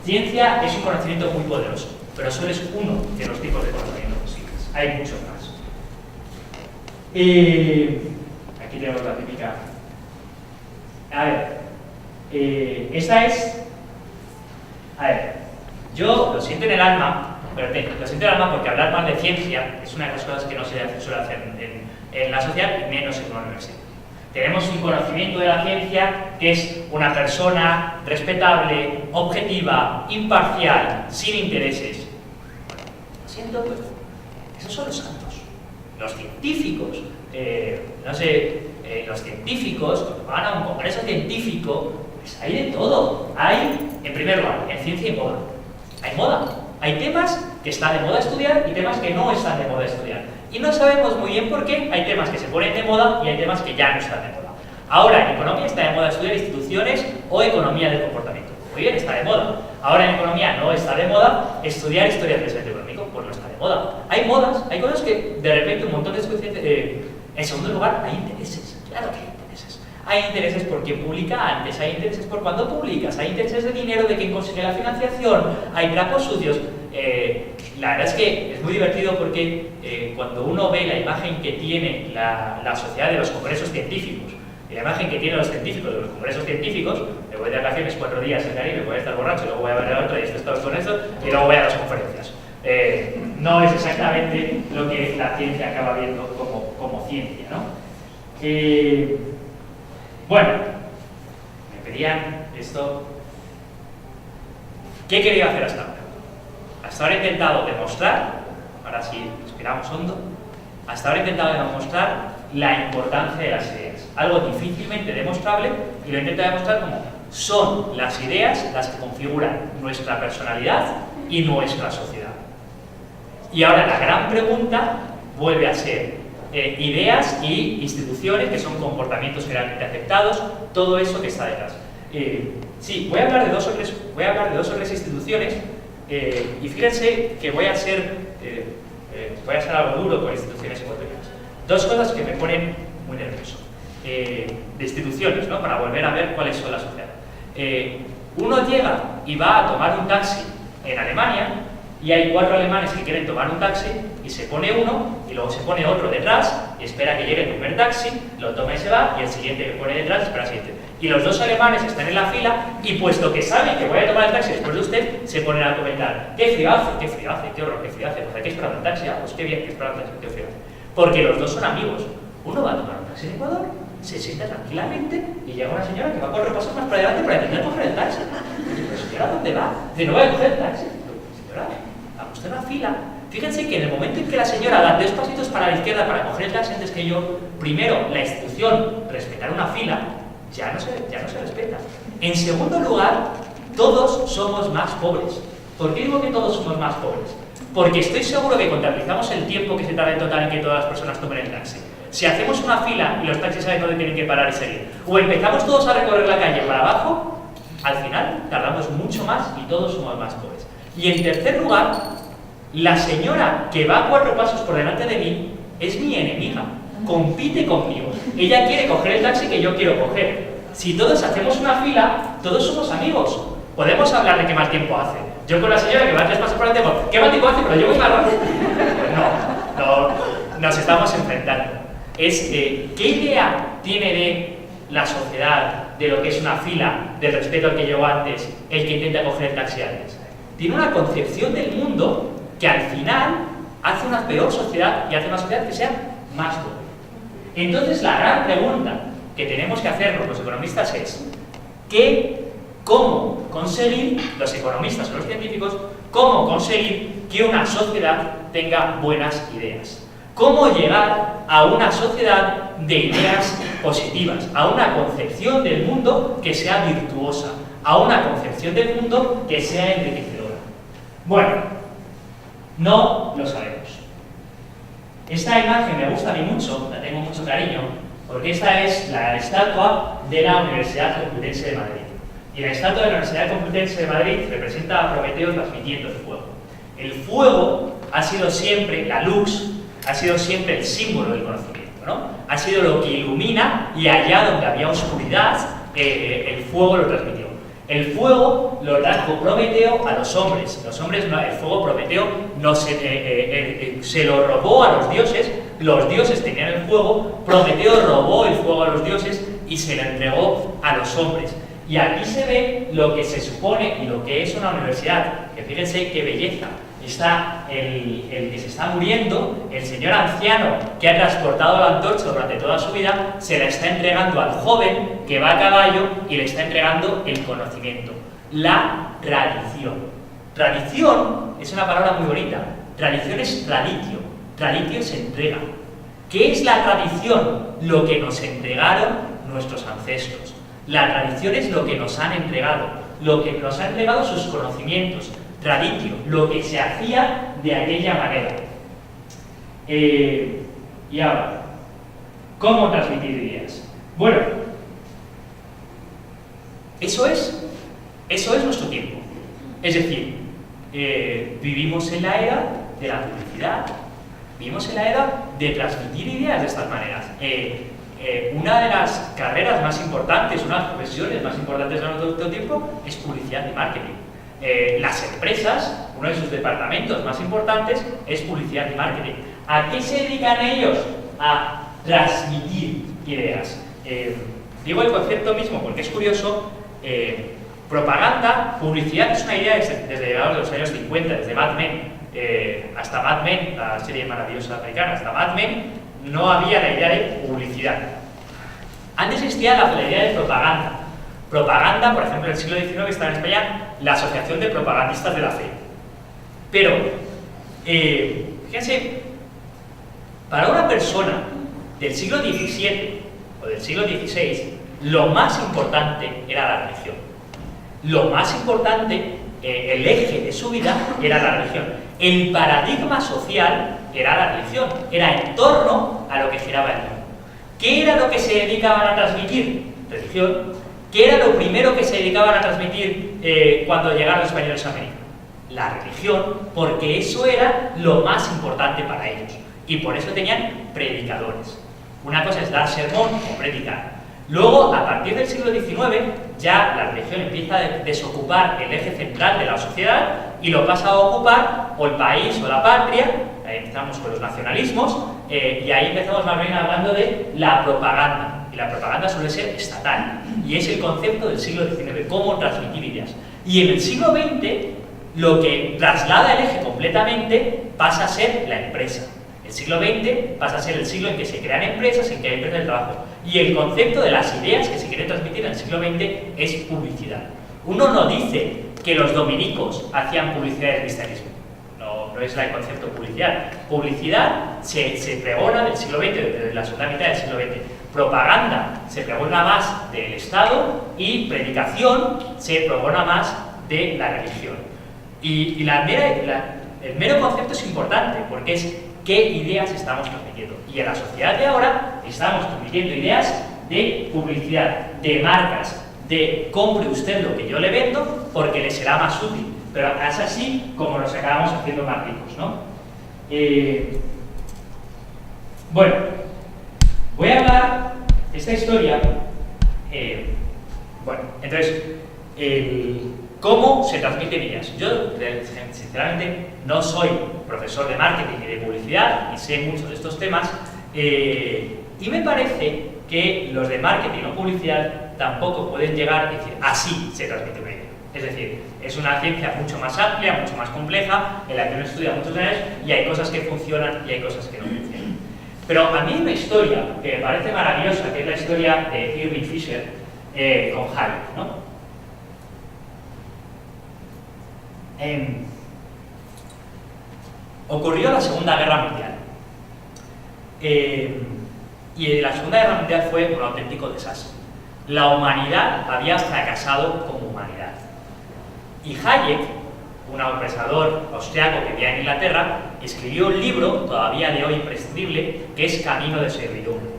ciencia es un conocimiento muy poderoso, pero solo es uno de los tipos de conocimiento posibles. Hay muchos más. Aquí tenemos la típica. A ver, esta es. A ver, yo lo siento en el alma, pero lo siento en el alma porque hablar mal de ciencia es una de las cosas que no se suele hacer en la sociedad y menos en una universidad. Tenemos un conocimiento de la ciencia que es una persona respetable, objetiva, imparcial, sin intereses. Lo siento, pero esos son los santos. Los científicos, los científicos, cuando van a un congreso científico, pues hay de todo. Hay, en primer lugar, en ciencia y moda. Hay moda. Hay temas que están de moda estudiar y temas que no están de moda estudiar. Y no sabemos muy bien por qué. Hay temas que se ponen de moda y hay temas que ya no están de moda. Ahora en economía está de moda estudiar instituciones o economía del comportamiento. Muy bien, está de moda. Ahora en economía no está de moda estudiar historia del desarrollo económico, pues no está de moda. Hay modas, hay cosas que de repente un montón de estudiantes... en segundo lugar, hay intereses. Claro que hay intereses. Hay intereses por quién publica antes, hay intereses por cuándo publicas, hay intereses de dinero, de quién consigue la financiación, hay trapos sucios. La verdad es que es muy divertido porque cuando uno ve la imagen que tiene la sociedad de los congresos científicos y la imagen que tienen los científicos de los congresos científicos, me voy de vacaciones 4 días en Caribe, voy a estar borracho, luego voy a ver el otro y esto con esto, y luego voy a las conferencias. No es exactamente lo que la ciencia acaba viendo como ciencia, ¿no? Bueno, me pedían esto. ¿Qué quería hacer hasta ahora? Hasta ahora he intentado demostrar, ahora sí respiramos hondo, hasta ahora he intentado demostrar la importancia de las ideas. Algo difícilmente demostrable, y lo intento demostrar como son las ideas las que configuran nuestra personalidad y nuestra sociedad. Y ahora la gran pregunta vuelve a ser ideas y instituciones que son comportamientos generalmente aceptados, todo eso que está detrás. Sí, voy a hablar de dos o tres instituciones y fíjense que voy a ser algo duro con instituciones ecuatorianas. Dos cosas que me ponen muy nervioso. De instituciones, ¿no? Para volver a ver cuáles son las sociedades. Uno llega y va a tomar un taxi en Alemania y hay 4 alemanes que quieren tomar un taxi y se pone uno y luego se pone otro detrás y espera que llegue el primer taxi, lo toma y se va y el siguiente que pone detrás espera el siguiente. Y los 2 alemanes están en la fila y puesto que saben que voy a tomar el taxi después de usted, se ponen a comentar qué frío hace, qué horror, qué frío hace, pues hay que esperar el taxi, pues qué bien que esperar el taxi, qué frío hace. Porque los 2 son amigos. Uno va a tomar un taxi en Ecuador, se sienta tranquilamente y llega una señora que va a 4 pasos más para adelante para intentar coger el taxi. Y dice, señora, ¿dónde va? Dice, no voy a coger el taxi. Señora, a usted una fila. Fíjense que en el momento en que la señora da 2 pasitos para la izquierda para coger el taxi antes que yo, primero, la institución, respetar una fila, ya no se respeta. En segundo lugar, todos somos más pobres. ¿Por qué digo que todos somos más pobres? Porque estoy seguro que contabilizamos el tiempo que se tarda en total en que todas las personas tomen el taxi. Si hacemos una fila y los taxis saben dónde tienen que parar y seguir, o empezamos todos a recorrer la calle para abajo, al final tardamos mucho más y todos somos más pobres. Y en tercer lugar, la señora que va 4 pasos por delante de mí es mi enemiga, compite conmigo. Ella quiere coger el taxi que yo quiero coger. Si todos hacemos una fila, todos somos amigos. Podemos hablar de qué mal tiempo hace. Yo con la señora que va 3 pasos por delante digo, ¿qué mal tiempo hace? Pero yo voy más rápido. Pues no, nos estamos enfrentando. ¿Qué idea tiene de la sociedad, de lo que es una fila, del respeto al que llegó antes, el que intenta coger el taxi antes? Tiene una concepción del mundo que al final hace una peor sociedad y hace una sociedad que sea más pobre. Entonces la gran pregunta que tenemos que hacernos los economistas es ¿cómo conseguir, los economistas o los científicos, cómo conseguir que una sociedad tenga buenas ideas? ¿Cómo llegar a una sociedad de ideas positivas, a una concepción del mundo que sea virtuosa, a una concepción del mundo que sea enriquecedora? Bueno, no lo sabemos. Esta imagen me gusta a mí mucho, la tengo mucho cariño, porque esta es la estatua de la Universidad Complutense de Madrid. Y la estatua de la Universidad Complutense de Madrid representa a Prometeo transmitiendo el fuego. El fuego ha sido siempre, la luz, ha sido siempre el símbolo del conocimiento, ¿no? Ha sido lo que ilumina y allá donde había oscuridad, el fuego lo transmitió. El fuego lo trajo Prometeo a los hombres. Los hombres, el fuego Prometeo no se lo robó a los dioses tenían el fuego, Prometeo robó el fuego a los dioses y se lo entregó a los hombres. Y aquí se ve lo que se supone y lo que es una universidad, que fíjense qué belleza. Está el que se está muriendo, el señor anciano que ha transportado la antorcha durante toda su vida, se la está entregando al joven que va a caballo y le está entregando el conocimiento. La tradición. Tradición es una palabra muy bonita. Tradición es traditio. Traditio es entrega. ¿Qué es la tradición? Lo que nos entregaron nuestros ancestros. La tradición es lo que nos han entregado, lo que nos han entregado sus conocimientos. Traditio, lo que se hacía de aquella manera. Y ahora, ¿cómo transmitir ideas? Bueno, eso es nuestro tiempo. Es decir, vivimos en la era de la publicidad, vivimos en la era de transmitir ideas de estas maneras. Una de las carreras más importantes, una de las profesiones más importantes de nuestro tiempo es publicidad y marketing. Las empresas, uno de sus departamentos más importantes es publicidad y marketing. ¿A qué se dedican ellos? A transmitir ideas. Digo el concepto mismo porque es curioso. Propaganda, publicidad es una idea desde los años 50, desde Mad Men hasta Mad Men, la serie maravillosa americana, hasta Mad Men no había la idea de publicidad. Antes existía la idea de propaganda. Propaganda, por ejemplo, en el siglo XIX está en España la Asociación de Propagandistas de la Fe. Pero, fíjense, para una persona del siglo XVII o del siglo XVI, lo más importante era la religión. Lo más importante, el eje de su vida era la religión. El paradigma social era la religión, era en torno a lo que giraba el mundo. ¿Qué era lo que se dedicaban a transmitir? Religión. ¿Qué era lo primero que se dedicaban a transmitir cuando llegaron los españoles a América? La religión, porque eso era lo más importante para ellos. Y por eso tenían predicadores. Una cosa es dar sermón o predicar. Luego, a partir del siglo XIX, ya la religión empieza a desocupar el eje central de la sociedad y lo pasa a ocupar o el país o la patria. Ahí empezamos con los nacionalismos y ahí empezamos más bien hablando de la propaganda. Y la propaganda suele ser estatal. Y es el concepto del siglo XIX, cómo transmitir ideas. Y en el siglo XX, lo que traslada el eje completamente pasa a ser la empresa. El siglo XX pasa a ser el siglo en que se crean empresas, en que hay empresas de trabajo. Y el concepto de las ideas que se quieren transmitir en el siglo XX es publicidad. Uno no dice que los dominicos hacían publicidad del cristianismo. No es el concepto de publicidad. Publicidad se pregona del siglo XX, desde la segunda mitad del siglo XX. Propaganda se pregona más del Estado y predicación se pregona más de la religión. Y el mero concepto es importante porque es qué ideas estamos transmitiendo. Y en la sociedad de ahora estamos transmitiendo ideas de publicidad, de marcas, de compre usted lo que yo le vendo porque le será más útil. Pero es así como nos acabamos haciendo más ricos, ¿no? Bueno, voy a hablar esta historia. Bueno, entonces, ¿cómo se transmiten ideas? Yo, sinceramente, no soy profesor de marketing ni de publicidad y sé mucho de estos temas. Y me parece que los de marketing o publicidad tampoco pueden llegar a decir así se transmite una idea. Es decir, es una ciencia mucho más amplia, mucho más compleja, en la que uno estudia muchos años y hay cosas que funcionan y hay cosas que no funcionan. Pero a mí hay una historia que me parece maravillosa, que es la historia de Irving Fisher con Hayek, ¿no? Ocurrió la Segunda Guerra Mundial. Y la Segunda Guerra Mundial fue un auténtico desastre. La humanidad había fracasado como humanidad. Y Hayek, un pensador austriaco que vivía en Inglaterra, escribió un libro, todavía de hoy imprescindible, que es Camino de Servidumbre.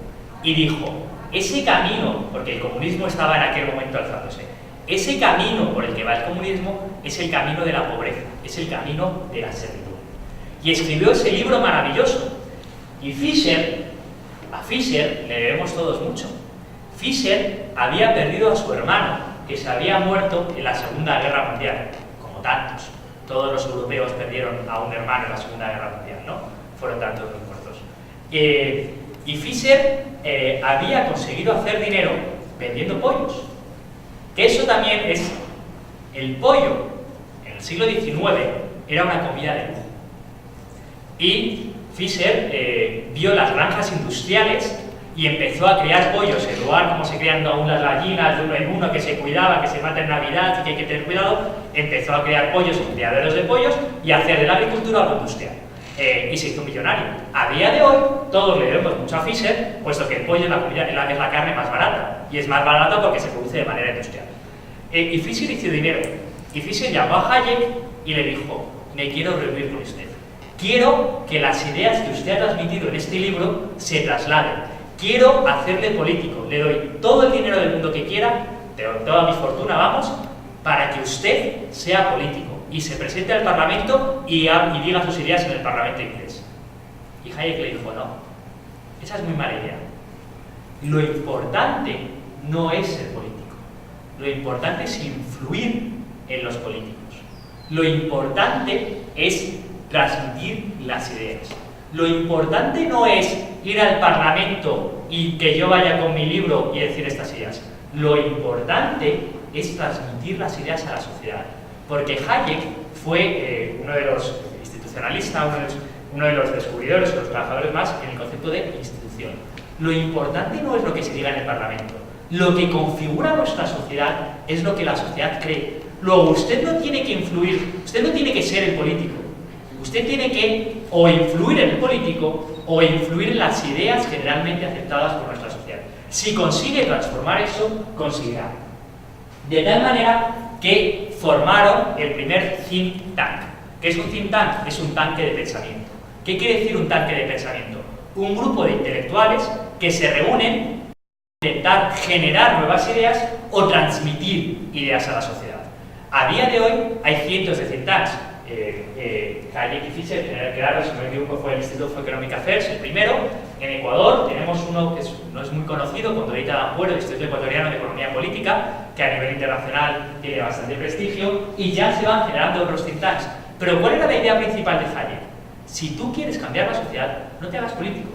Y dijo, ese camino, porque el comunismo estaba en aquel momento alzándose, ese camino por el que va el comunismo es el camino de la pobreza, es el camino de la servidumbre. Y escribió ese libro maravilloso. Y a Fisher le debemos todos mucho. Fischer había perdido a su hermano, que se había muerto en la Segunda Guerra Mundial, como tantos. Todos los europeos perdieron a un hermano en la Segunda Guerra Mundial, ¿no? Fueron tantos los muertos. Y Fischer había conseguido hacer dinero vendiendo pollos. Que eso también es... El pollo, en el siglo XIX, era una comida de lujo. Y Fischer vio las granjas industriales y empezó a criar pollos en lugar como se crían aún las gallinas de uno en uno, que se cuidaba, que se mata en Navidad y que hay que tener cuidado. Empezó a crear pollos en criaderos de pollos y a hacer de la agricultura algo industrial. Y se hizo millonario. A día de hoy, todos le debemos mucho a Fischer, puesto que el pollo es la carne más barata. Y es más barata porque se produce de manera industrial. Y Fischer hizo dinero. Y Fischer llamó a Hayek y le dijo: me quiero reunir con usted. Quiero que las ideas que usted ha transmitido en este libro se trasladen. Quiero hacerle político. Le doy todo el dinero del mundo que quiera, toda mi fortuna, vamos, para que usted sea político y se presente al Parlamento y diga sus ideas en el Parlamento inglés. Y Hayek le dijo: no, esa es muy mala idea. Lo importante no es ser político. Lo importante es influir en los políticos. Lo importante es transmitir las ideas. Lo importante no es ir al Parlamento y que yo vaya con mi libro y decir estas ideas. Lo importante es transmitir las ideas a la sociedad. Porque Hayek fue uno de los institucionalistas, uno de los descubridores, de los trabajadores más en el concepto de institución. Lo importante no es lo que se diga en el Parlamento. Lo que configura nuestra sociedad es lo que la sociedad cree. Luego, usted no tiene que influir, usted no tiene que ser el político. Usted tiene que o influir en el político o influir en las ideas generalmente aceptadas por nuestra sociedad. Si consigue transformar eso, conseguirá. De tal manera que formaron el primer think tank. ¿Qué es un think tank? Es un tanque de pensamiento. ¿Qué quiere decir un tanque de pensamiento? Un grupo de intelectuales que se reúnen para intentar generar nuevas ideas o transmitir ideas a la sociedad. A día de hoy hay cientos de think tanks. Hayek y Fischer crearon, si no me equivoco, fue el Instituto for Economic Affairs, el primero. En Ecuador tenemos uno que no es muy conocido, Condorita Ampuero, el Instituto Ecuatoriano de Economía Política, que a nivel internacional tiene bastante prestigio, y ya se van generando otros think tanks. Pero ¿cuál era la idea principal de Hayek? Si tú quieres cambiar la sociedad, no te hagas político.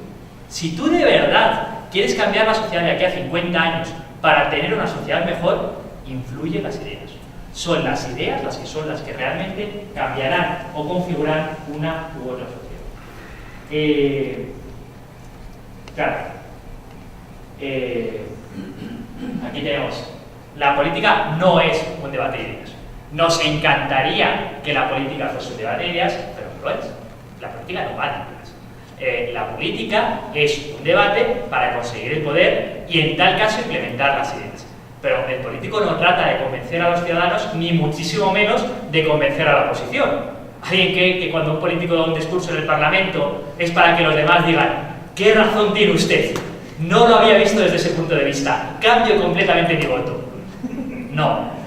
Si tú de verdad quieres cambiar la sociedad de aquí a 50 años para tener una sociedad mejor, influye en las ideas. Son las ideas las que son las que realmente cambiarán o configurarán una u otra sociedad. Claro. Aquí tenemos. La política no es un debate de ideas. Nos encantaría que la política fuese un debate de ideas, pero no lo es. La política no va de ideas. La política es un debate para conseguir el poder y en tal caso implementar las ideas. Pero el político no trata de convencer a los ciudadanos, ni muchísimo menos de convencer a la oposición. Alguien que cuando un político da un discurso en el Parlamento es para que los demás digan: ¿qué razón tiene usted? No lo había visto desde ese punto de vista. Cambio completamente mi voto.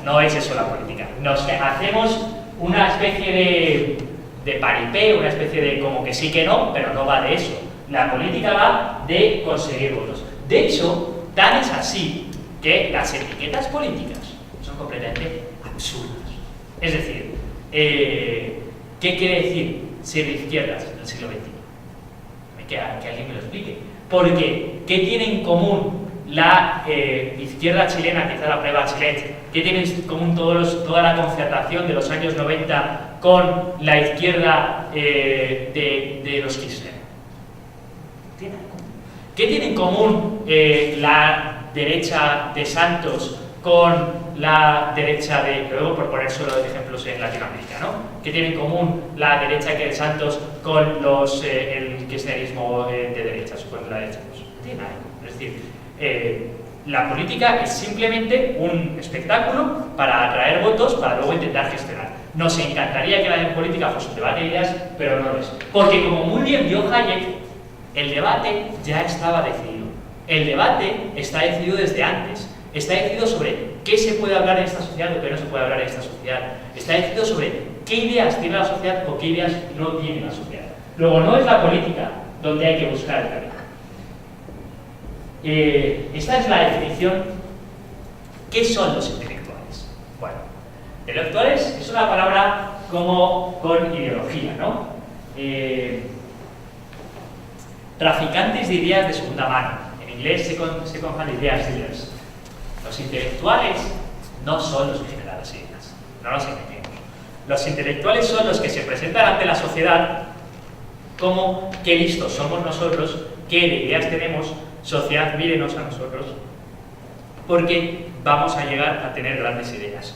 No es eso la política. Nos hacemos una especie de paripé, una especie de como que sí que no, pero no va de eso. La política va de conseguir votos. De hecho, tan es así que las etiquetas políticas son completamente absurdas. Es decir, ¿qué quiere decir ser de izquierdas en el siglo XXI? Que alguien me lo explique. Porque, ¿qué tiene en común la izquierda chilena, quizá la prueba Bachelet? ¿Qué tiene en común toda la concertación de los años 90 con la izquierda de los Kirchner? ¿Qué tiene en común la derecha de Santos con la derecha de, luego por poner solo ejemplos en Latinoamérica, ¿no? ¿Qué tiene en común la derecha de Santos con el kirchnerismo de derechas, con la derecha? Pues no tiene nada. Es decir, la política es simplemente un espectáculo para atraer votos para luego intentar gestionar. Nos encantaría que la política fuese un debate de ideas, pero no lo es. Porque como muy bien vio Hayek, el debate ya estaba decidido. El debate está decidido desde antes. Está decidido sobre qué se puede hablar en esta sociedad o qué no se puede hablar en esta sociedad. Está decidido sobre qué ideas tiene la sociedad o qué ideas no tiene la sociedad. Luego, no es la política donde hay que buscar el camino. Esta es la definición. ¿Qué son los intelectuales? Bueno, intelectuales es una palabra como con ideología, ¿no? Traficantes de ideas de segunda mano. En inglés second hand ideas dealers. Los intelectuales no son los que generan las ideas, no los engañemos. Los intelectuales son los que se presentan ante la sociedad como qué listos somos nosotros, qué ideas tenemos, sociedad, mírenos a nosotros, porque vamos a llegar a tener grandes ideas.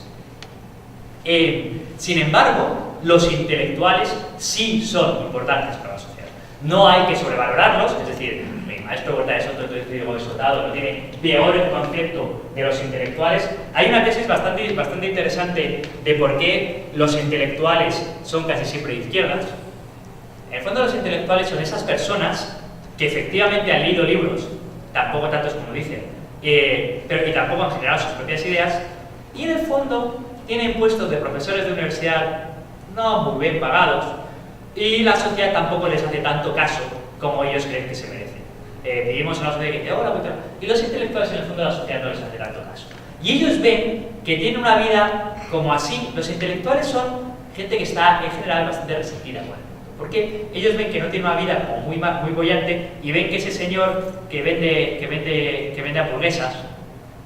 Sin embargo, los intelectuales sí son importantes para la sociedad. No hay que sobrevalorarlos, es decir, mi maestro Huerta de Soto, Diego de Sotado, no tiene peor el concepto de los intelectuales. Hay una tesis bastante interesante de por qué los intelectuales son casi siempre de izquierdas. En el fondo, los intelectuales son esas personas que efectivamente han leído libros, tampoco tantos como dicen, pero y tampoco han generado sus propias ideas, y en el fondo tienen puestos de profesores de universidad no muy bien pagados, y la sociedad tampoco les hace tanto caso como ellos creen que se merecen. Vivimos en una sociedad que dice, hola, y los intelectuales en el fondo de la sociedad no les hace tanto caso. Y ellos ven que tienen una vida como así. Los intelectuales son gente que está en general bastante resentida, bueno, porque ellos ven que no tiene una vida como muy bollante, y ven que ese señor que vende hamburguesas,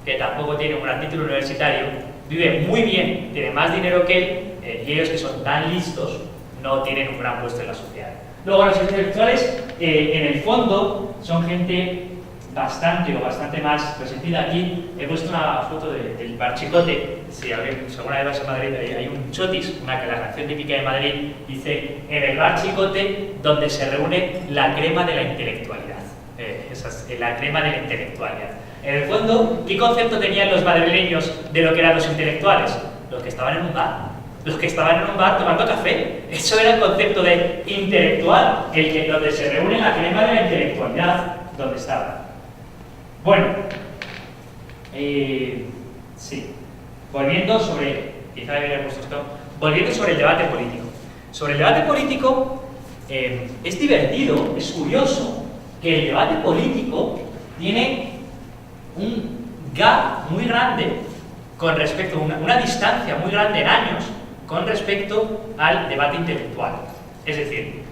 que tampoco tiene un gran título universitario, vive muy bien, tiene más dinero que él, y ellos que son tan listos no tienen un gran puesto en la sociedad. Luego los intelectuales, en el fondo, son gente bastante más resentida. Aquí he puesto una foto del Bar Chicote. Si alguna vez vas a Madrid, hay un chotis, la canción típica de Madrid, dice, en el Bar Chicote, donde se reúne la crema de la intelectualidad. Esa es la crema de la intelectualidad. En el fondo, ¿qué concepto tenían los madrileños de lo que eran los intelectuales? Los que estaban en un bar. Los que estaban en un bar tomando café. Eso era el concepto de intelectual, donde se reúne la crema de la intelectualidad, donde estaban. Bueno, sí. Volviendo sobre el debate político. Sobre el debate político, es divertido, es curioso que el debate político tiene un gap muy grande con respecto, una distancia muy grande en años con respecto al debate intelectual. Es decir,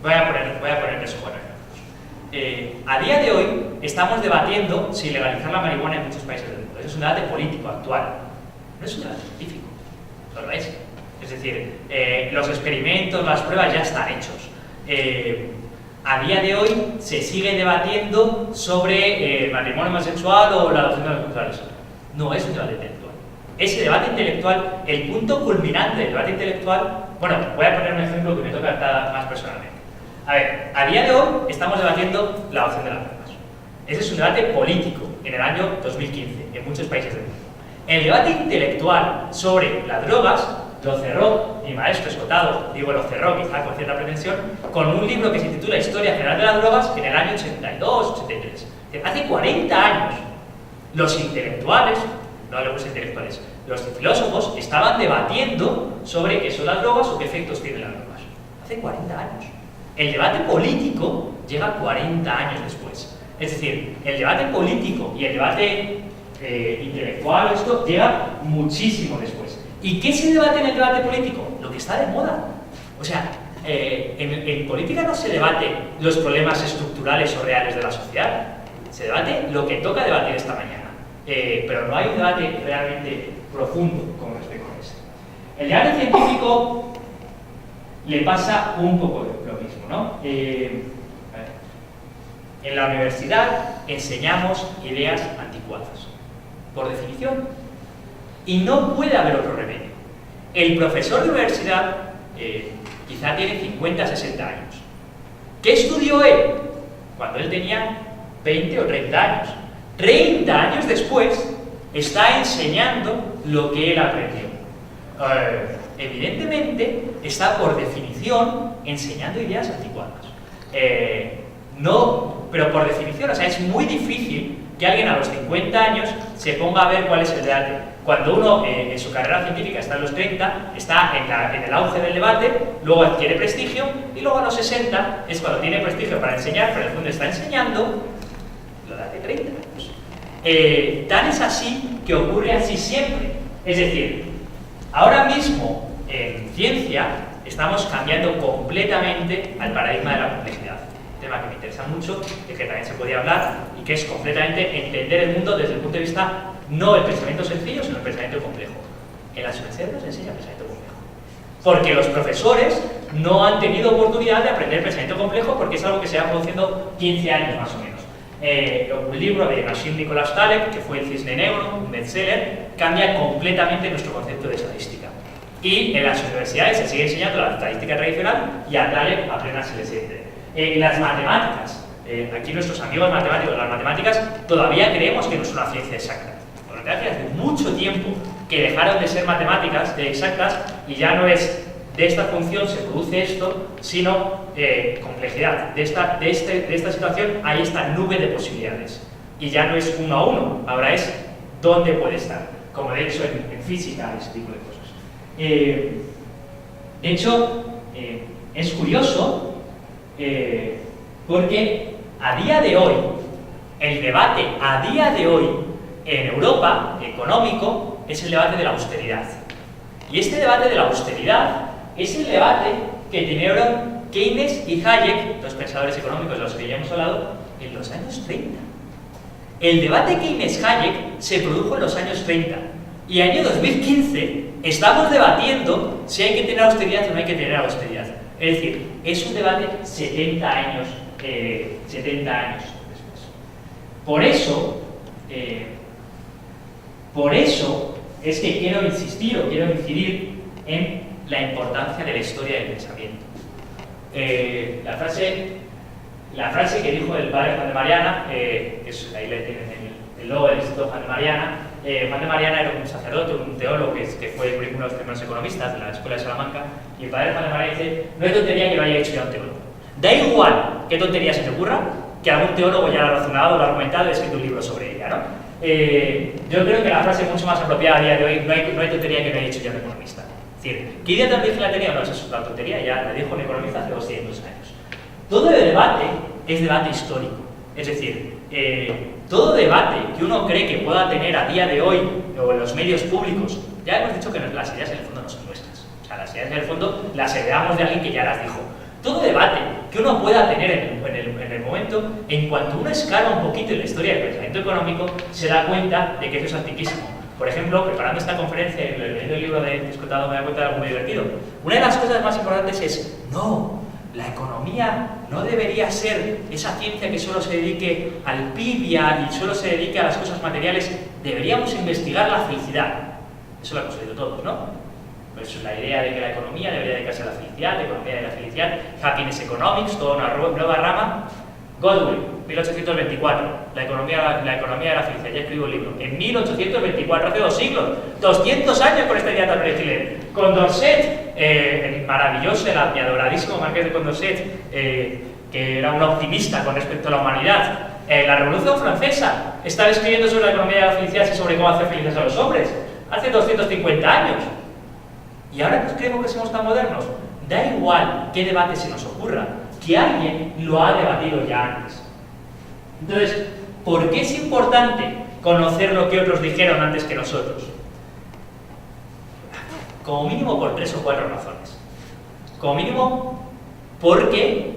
voy a ponerles un ejemplo. A día de hoy estamos debatiendo si legalizar la marihuana en muchos países del mundo. Eso es un debate político actual, no es un debate científico, no lo es. Es decir, los experimentos, las pruebas ya están hechos. A día de hoy se sigue debatiendo sobre el matrimonio homosexual o la adopción de los homosexuales. No es un debate intelectual. Ese debate intelectual, el punto culminante del debate intelectual, bueno, voy a poner un ejemplo que me toca más personalmente. A ver, a día de hoy estamos debatiendo la adopción de las drogas. Ese es un debate político en el año 2015 en muchos países del mundo. El debate intelectual sobre las drogas lo cerró mi maestro Escotado, digo lo cerró quizá con cierta pretensión, con un libro que se titula Historia General de las Drogas en el año 82, 83. Hace 40 años los intelectuales, no los intelectuales, los filósofos estaban debatiendo sobre qué son las drogas o qué efectos tienen las drogas. Hace 40 años. El debate político llega 40 años después. Es decir, el debate político y el debate intelectual, esto llega muchísimo después. ¿Y qué se debate en el debate político? Lo que está de moda. O sea, en política no se debate los problemas estructurales o reales de la sociedad. Se debate lo que toca debatir esta mañana. Pero no hay un debate realmente profundo con respecto a eso. El debate científico le pasa un poco lo mismo, ¿no? En la universidad enseñamos ideas anticuadas, por definición, y no puede haber otro remedio. El profesor de universidad quizá tiene 50, 60 años. ¿Qué estudió él? Cuando él tenía 20 o 30 años. 30 años después está enseñando lo que él aprendió. Evidentemente está por definición enseñando ideas anticuadas. No, pero por definición, o sea, es muy difícil que alguien a los 50 años se ponga a ver cuál es el debate. Cuando uno en su carrera científica está en los 30, está en el auge del debate, luego adquiere prestigio, y luego a los 60 es cuando tiene prestigio para enseñar, pero en el fondo está enseñando 30 años. Tan es así que ocurre así siempre. Es decir, ahora mismo en ciencia estamos cambiando completamente al paradigma de la complejidad. Un tema que me interesa mucho y que también se podía hablar y que es completamente entender el mundo desde el punto de vista no el pensamiento sencillo, sino el pensamiento complejo. En las universidades no se enseña pensamiento complejo. Porque los profesores no han tenido oportunidad de aprender pensamiento complejo porque es algo que se va produciendo 15 años más o menos. Un libro de Nassim Nicholas Taleb, que fue El Cisne Negro, un bestseller, cambia completamente nuestro concepto de estadística. Y en las universidades se sigue enseñando la estadística tradicional y a Taleb apenas se les entre. Las matemáticas, aquí nuestros amigos matemáticos, las matemáticas todavía creemos que no es una ciencia exacta. Las matemáticas hace mucho tiempo que dejaron de ser matemáticas exactas y ya no es de esta función se produce esto, sino complejidad. De esta situación hay esta nube de posibilidades. Y ya no es 1 a 1, ahora es dónde puede estar. Como de hecho en física, ese tipo de cosas. De hecho, es curioso porque a día de hoy, el debate a día de hoy en Europa, económico, es el debate de la austeridad. Y este debate de la austeridad es el debate que tuvieron Keynes y Hayek, dos pensadores económicos de los que ya hemos hablado, en los años 30. El debate Keynes-Hayek se produjo en los años 30 y en el año 2015 estamos debatiendo si hay que tener austeridad o no hay que tener austeridad. Es decir, es un debate 70 años después. Por eso es que quiero insistir o quiero incidir en la importancia de la historia del pensamiento. La frase que dijo el padre Juan de Mariana, ahí le tienen el logo del Instituto Juan de Mariana. Juan de Mariana era un sacerdote, un teólogo que fue uno de los primeros economistas de la Escuela de Salamanca, y el padre Juan de Mariana dice: no hay tontería que lo haya hecho ya un teólogo. Da igual qué tontería se te ocurra, que algún teólogo ya lo ha razonado, lo ha argumentado y ha escrito un libro sobre ella, ¿no? Yo creo que la frase mucho más apropiada a día de hoy: no hay tontería que no haya hecho ya un economista. Es decir, ¿qué idea tan original tenía? No, esa es una tontería, ya la dijo un economista hace 200 años. Todo el debate es debate histórico. Es decir, todo debate que uno cree que pueda tener a día de hoy o en los medios públicos, ya hemos dicho que las ideas en el fondo no son nuestras. O sea, las ideas en el fondo las heredamos de alguien que ya las dijo. Todo debate que uno pueda tener en el momento, en cuanto uno escala un poquito en la historia del pensamiento económico, se da cuenta de que eso es antiquísimo. Por ejemplo, preparando esta conferencia y leyendo el libro de Discotado me da cuenta de algo muy divertido. Una de las cosas más importantes es: no, la economía no debería ser esa ciencia que solo se dedique al PIB y solo se dedique a las cosas materiales. Deberíamos investigar la felicidad. Eso lo hemos oído todos, ¿no? Pues la idea de que la economía debería dedicarse a la felicidad, la economía de la felicidad, Happiness Economics, toda una nueva rama. Godwin, 1824, la economía de la felicidad, ya escribo el libro. En 1824, hace 2 siglos, 200 años con esta idea tan chilena. Condorcet, el maravilloso, el adoradísimo Marqués de Condorcet, que era un optimista con respecto a la humanidad. La Revolución Francesa estaba escribiendo sobre la economía de la felicidad y sobre cómo hacer felices a los hombres, hace 250 años. Y ahora nos creemos que somos tan modernos. Da igual qué debate se nos ocurra, que alguien lo ha debatido ya antes. Entonces, ¿por qué es importante conocer lo que otros dijeron antes que nosotros? Como mínimo por 3 o 4 razones. Como mínimo porque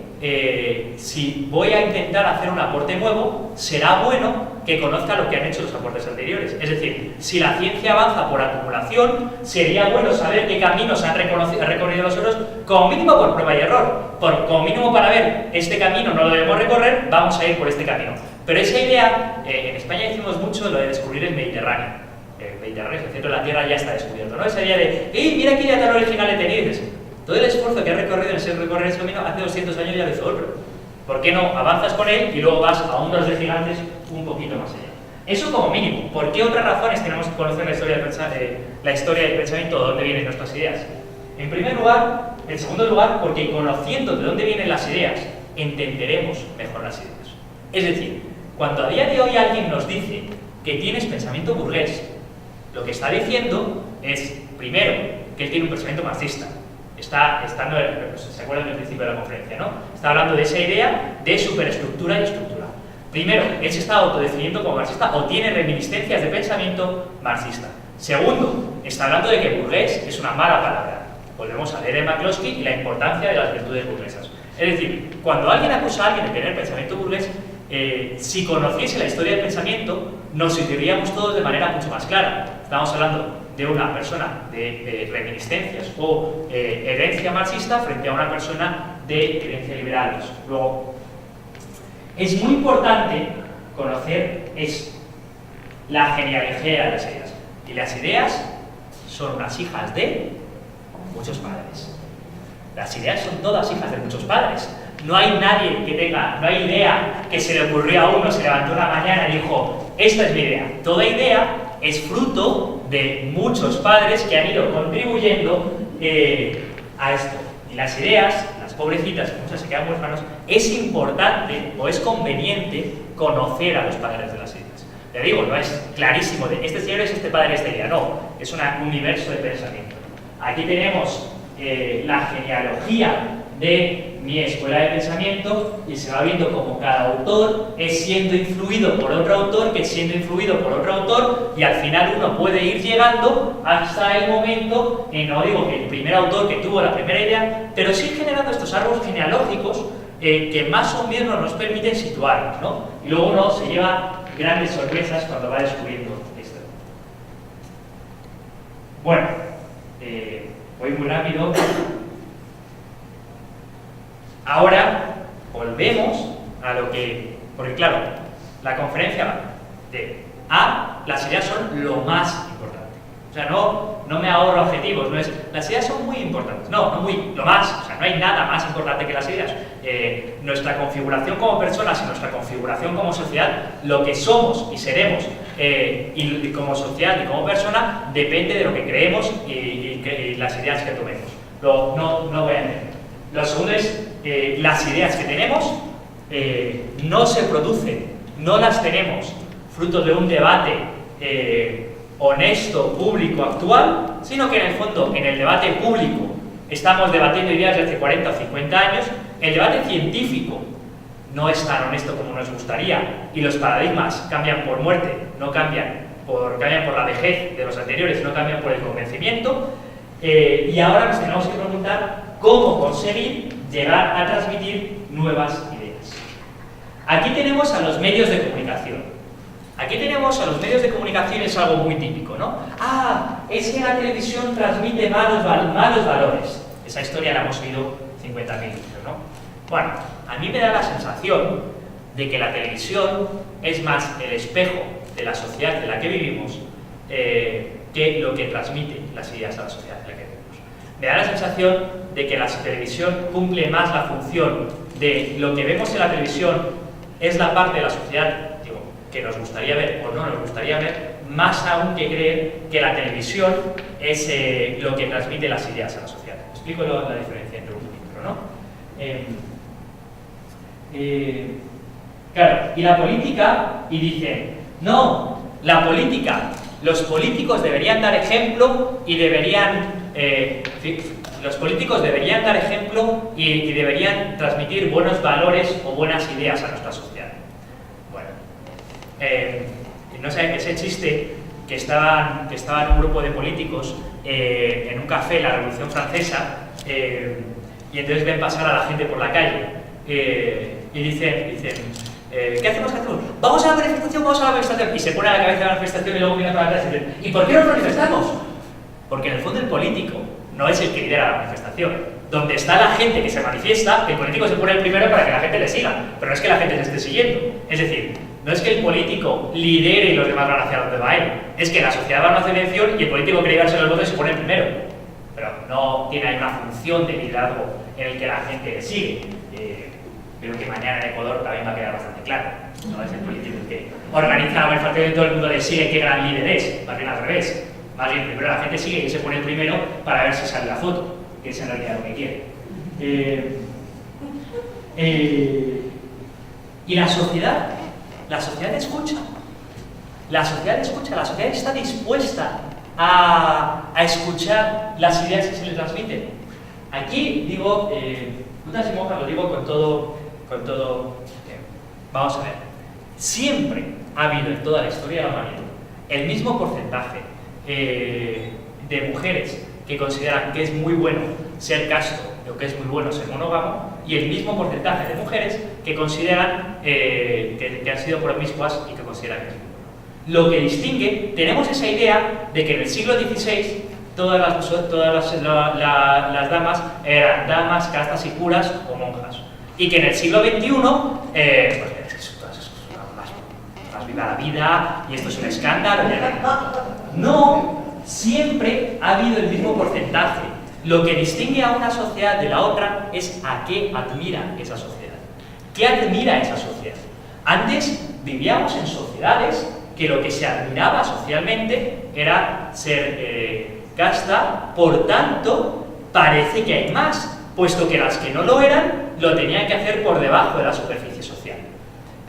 si voy a intentar hacer un aporte nuevo, será bueno que conozca lo que han hecho los aportes anteriores. Es decir, si la ciencia avanza por acumulación, sería bueno saber qué caminos han recorrido los otros, como mínimo por prueba y error. Como mínimo para ver, este camino no lo debemos recorrer, vamos a ir por este camino. Pero esa idea, en España hicimos mucho lo de descubrir el Mediterráneo. El Mediterráneo, el centro de la Tierra ya está descubierto, ¿no? Esa idea de: mira qué idea tan original he tenido. Y dices, todo el esfuerzo que has recorrido en ese recorrer ese camino, hace 200 años ya lo hizo otro. ¿Por qué no avanzas con él y luego vas a ondas de gigantes un poquito más allá? Eso como mínimo. ¿Por qué otras razones tenemos que conocer la historia del pensamiento, de dónde vienen nuestras ideas? En segundo lugar, porque conociendo de dónde vienen las ideas, entenderemos mejor las ideas. Es decir, cuando a día de hoy alguien nos dice que tienes pensamiento burgués, lo que está diciendo es, primero, que él tiene un pensamiento marxista. ¿Se acuerdan del principio de la conferencia, no? Está hablando de esa idea de superestructura y estructura. Primero, él se está autodefiniendo como marxista o tiene reminiscencias de pensamiento marxista. Segundo, está hablando de que burgués es una mala palabra. Volvemos a leer en McCloskey y la importancia de las virtudes burguesas. Es decir, cuando alguien acusa a alguien de tener pensamiento burgués, si conociese la historia del pensamiento, nos situaríamos todos de manera mucho más clara. Estamos hablando de una persona de reminiscencias o herencia marxista frente a una persona de herencia liberal. Luego, es muy importante conocer esto, la genealogía de las ideas. Y las ideas son unas hijas de muchos padres. Las ideas son todas hijas de muchos padres. No hay nadie que tenga, no hay idea que se le ocurrió a uno, se levantó una mañana y dijo, esta es mi idea. Toda idea es fruto de muchos padres que han ido contribuyendo a esto. Y las ideas, las pobrecitas, que muchas se quedan huérfanos, es importante o es conveniente conocer a los padres de las ideas. Le digo, no es clarísimo de este señor es este padre de esta idea, no, es un universo de pensamiento. Aquí tenemos la genealogía de mi escuela de pensamiento y se va viendo como cada autor es siendo influido por otro autor, que es siendo influido por otro autor, y al final uno puede ir llegando hasta el momento, no digo que el primer autor que tuvo la primera idea, pero sí generando estos árboles genealógicos que más o menos nos permiten situarnos, ¿no? Y luego uno se lleva grandes sorpresas cuando va descubriendo esto. Bueno, voy muy rápido. Ahora volvemos a lo que, porque claro, la conferencia va de las ideas son lo más importante. O sea, no me ahorro objetivos, no es, las ideas son muy importantes, no muy, lo más, o sea, no hay nada más importante que las ideas. Nuestra configuración como personas y nuestra configuración como sociedad, lo que somos y seremos y como sociedad y como persona, depende de lo que creemos y las ideas que tomemos. No voy a entender. Lo segundo es, las ideas que tenemos no se producen, no las tenemos fruto de un debate honesto, público, actual, sino que en el fondo, en el debate público, estamos debatiendo ideas de hace 40 o 50 años, el debate científico no es tan honesto como nos gustaría y los paradigmas cambian por muerte, no cambian por la vejez de los anteriores, no cambian por el convencimiento, y ahora nos tenemos que preguntar cómo conseguir llegar a transmitir nuevas ideas. Aquí tenemos a los medios de comunicación. Aquí tenemos a los medios de comunicación, es algo muy típico, ¿no? Es que la televisión transmite malos valores. Esa historia la hemos oído 50.000 veces, ¿no? Bueno, a mí me da la sensación de que la televisión es más el espejo de la sociedad en la que vivimos que lo que transmite las ideas a la sociedad en la que vivimos. Me da la sensación de que la televisión cumple más la función de lo que vemos en la televisión es la parte de la sociedad que nos gustaría ver o no nos gustaría ver, más aún que creer que la televisión es lo que transmite las ideas a la sociedad. Explico la diferencia entre uno y otro, ¿no? Claro, y la política, y dicen, no, la política, los políticos deberían dar ejemplo y deberían, los políticos deberían dar ejemplo y deberían transmitir buenos valores o buenas ideas a nuestra sociedad. No sé, ese chiste que estaban un grupo de políticos en un café en la Revolución Francesa y entonces ven pasar a la gente por la calle y dicen ¿qué hacemos? Vamos a la manifestación, y se pone a la cabeza de la manifestación y luego miran para atrás y dicen ¿y por qué nos manifestamos? Porque en el fondo el político no es el que lidera la manifestación. Donde está la gente que se manifiesta, el político se pone el primero para que la gente le siga, pero no es que la gente se esté siguiendo. Es decir, no es que el político lidere y los demás van hacia donde va él, es que la sociedad va a una elección y el político quiere llevarse los votos y se pone el primero. Pero no tiene ahí una función de liderazgo en el que la gente le sigue. Creo que mañana en Ecuador también va a quedar bastante claro. No es el político el que organiza la manifestación y todo el mundo le sigue qué gran líder es, más bien al revés. Más bien, primero la gente sigue y se pone el primero para ver si sale la foto, que es en realidad lo que quiere. Y la sociedad escucha. La sociedad escucha, la sociedad está dispuesta a escuchar las ideas que se le transmiten. Aquí digo, putas y monjas, lo digo con todo vamos a ver. Siempre ha habido en toda la historia de la humanidad el mismo porcentaje de mujeres que consideran que es muy bueno ser casto o que es muy bueno ser monógamo, y el mismo porcentaje de mujeres que consideran que han sido promiscuas y que consideran que es muy bueno. Lo que distingue, tenemos esa idea de que en el siglo XVI todas las damas eran damas castas y puras o monjas, y que en el siglo XXI más viva la vida y esto es un escándalo. No, siempre ha habido el mismo porcentaje. Lo que distingue a una sociedad de la otra es a qué admira esa sociedad. ¿Qué admira esa sociedad? Antes vivíamos en sociedades que lo que se admiraba socialmente era ser casta, por tanto, parece que hay más, puesto que las que no lo eran lo tenían que hacer por debajo de la superficie social.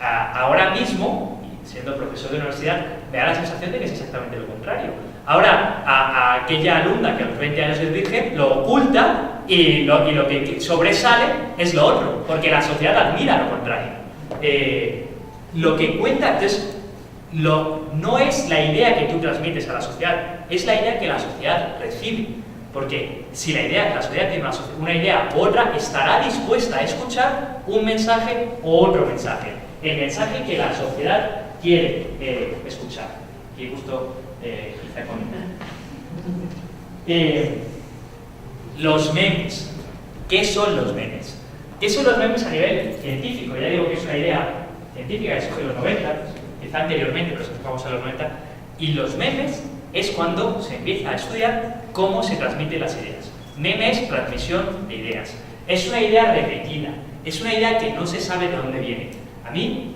Ahora mismo, siendo profesor de universidad, me da la sensación de que es exactamente lo contrario. Ahora, a aquella alumna que a los 20 años es virgen, lo oculta y lo que sobresale es lo otro, porque la sociedad admira lo contrario. Lo que cuenta, entonces, no es la idea que tú transmites a la sociedad, es la idea que la sociedad recibe. Porque si la sociedad tiene una idea u otra, estará dispuesta a escuchar un mensaje u otro mensaje. El mensaje que la sociedad quiere escuchar. Y justo quizá con los memes. ¿Qué son los memes? ¿Qué son los memes a nivel científico? Ya digo que es una idea científica que surge en los 90, quizá anteriormente, pero nos vamos a los 90. Y los memes es cuando se empieza a estudiar cómo se transmiten las ideas. Meme es transmisión de ideas. Es una idea repetida, es una idea que no se sabe de dónde viene. A mí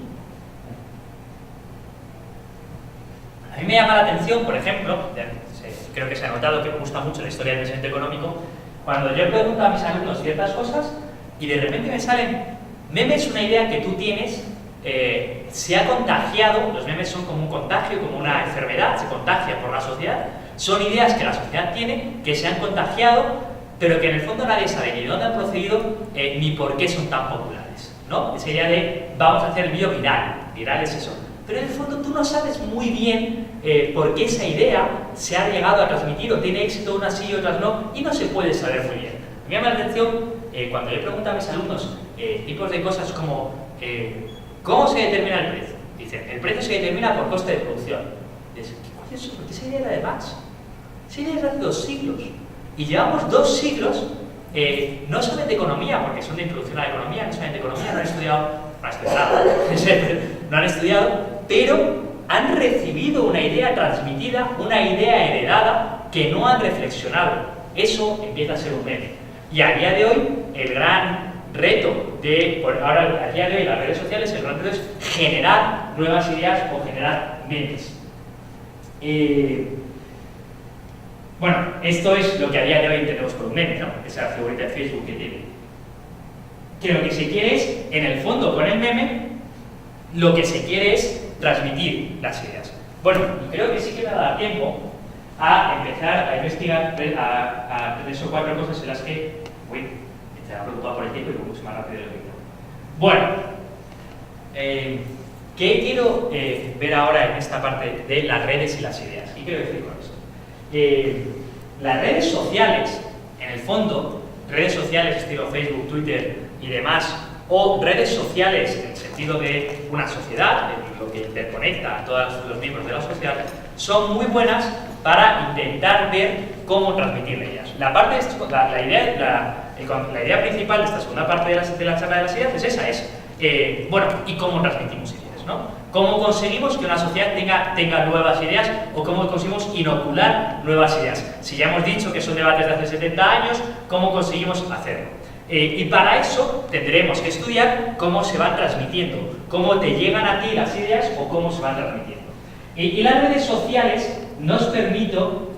me llama la atención, por ejemplo, creo que se ha notado que me gusta mucho la historia del pensamiento económico, cuando yo pregunto a mis alumnos ciertas cosas y de repente me salen, meme es una idea que tú tienes, se ha contagiado, los memes son como un contagio, como una enfermedad, se contagia por la sociedad, son ideas que la sociedad tiene, que se han contagiado, pero que en el fondo nadie sabe ni dónde han procedido, ni por qué son tan populares, ¿no? Esa idea de vamos a hacer el vídeo viral, viral es eso. Pero en el fondo tú no sabes muy bien por qué esa idea se ha llegado a transmitir o tiene éxito unas sí y otras no, y no se puede saber muy bien. Me llama la atención cuando yo pregunto a mis alumnos tipos de cosas como ¿cómo se determina el precio? Dicen, el precio se determina por coste de producción. Dicen, ¿qué es eso? ¿Por qué esa idea era de Marx? Esa idea es de hace 2 siglos. Y llevamos 2 siglos, no saben de economía, porque son de introducción a la economía, no saben de economía, no han estudiado nada, no han estudiado, pero han recibido una idea transmitida, una idea heredada que no han reflexionado. Eso empieza a ser un meme. Y a día de hoy, el gran reto ahora a día de hoy las redes sociales, el gran reto es generar nuevas ideas o generar memes. Bueno, esto es lo que a día de hoy entendemos por un meme, ¿no? Esa figurita de Facebook que tiene. Que lo que se quiere es, en el fondo, con el meme, lo que se quiere es transmitir las ideas. Bueno, y creo que sí que me va a dar tiempo a empezar a investigar a 3 o 4 cosas en las que, estaba preocupado por el tiempo y me puse más rápido de lo que quiero. Bueno, ¿qué quiero ver ahora en esta parte de las redes y las ideas? ¿Qué quiero decir con esto? Las redes sociales, en el fondo, redes sociales estilo Facebook, Twitter y demás, o redes sociales en el sentido de una sociedad, de lo que interconecta a todos los miembros de la sociedad, son muy buenas para intentar ver cómo transmitir ideas. La idea principal de esta segunda parte de la charla de las ideas es esa, ¿y cómo transmitimos ideas, ¿no? ¿Cómo conseguimos que una sociedad tenga nuevas ideas o cómo conseguimos inocular nuevas ideas? Si ya hemos dicho que son debates de hace 70 años, ¿cómo conseguimos hacerlo? Y para eso tendremos que estudiar cómo se van transmitiendo, cómo te llegan a ti las ideas o cómo se van transmitiendo. Y las redes sociales nos permiten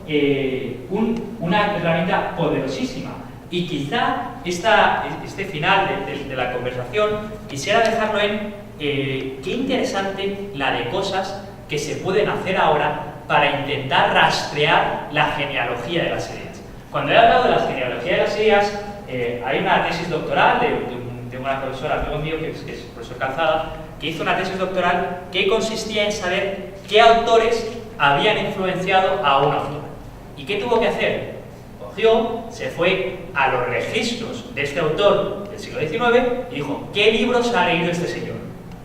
una herramienta poderosísima. Y quizá este final de la conversación quisiera dejarlo en qué interesante la de cosas que se pueden hacer ahora para intentar rastrear la genealogía de las ideas. Cuando he hablado de la genealogía de las ideas, hay una tesis doctoral de una profesora, amigo mío, que es el profesor Calzada, que hizo una tesis doctoral que consistía en saber qué autores habían influenciado a un autor. ¿Y qué tuvo que hacer? Cogió, se fue a los registros de este autor del siglo XIX y dijo, ¿qué libros ha leído este señor?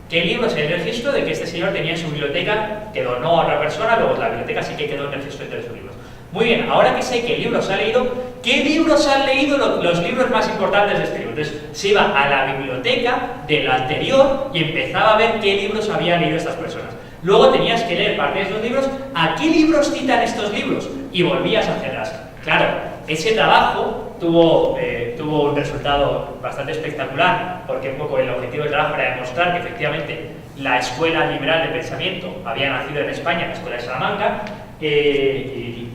¿Qué libros hay en el registro de que este señor tenía en su biblioteca, que donó a otra persona, luego la biblioteca sí que quedó en el registro entre sus libros? Muy bien, ahora que sé qué libros ha leído, ¿qué libros han leído los libros más importantes de este libro? Entonces se iba a la biblioteca del anterior y empezaba a ver qué libros habían leído estas personas. Luego tenías que leer parte de esos libros, ¿a qué libros citan estos libros? Y volvías a hacerlas. Claro, ese trabajo tuvo un resultado bastante espectacular, porque un poco el objetivo del trabajo era demostrar que efectivamente la escuela liberal de pensamiento había nacido en España, en la escuela de Salamanca, y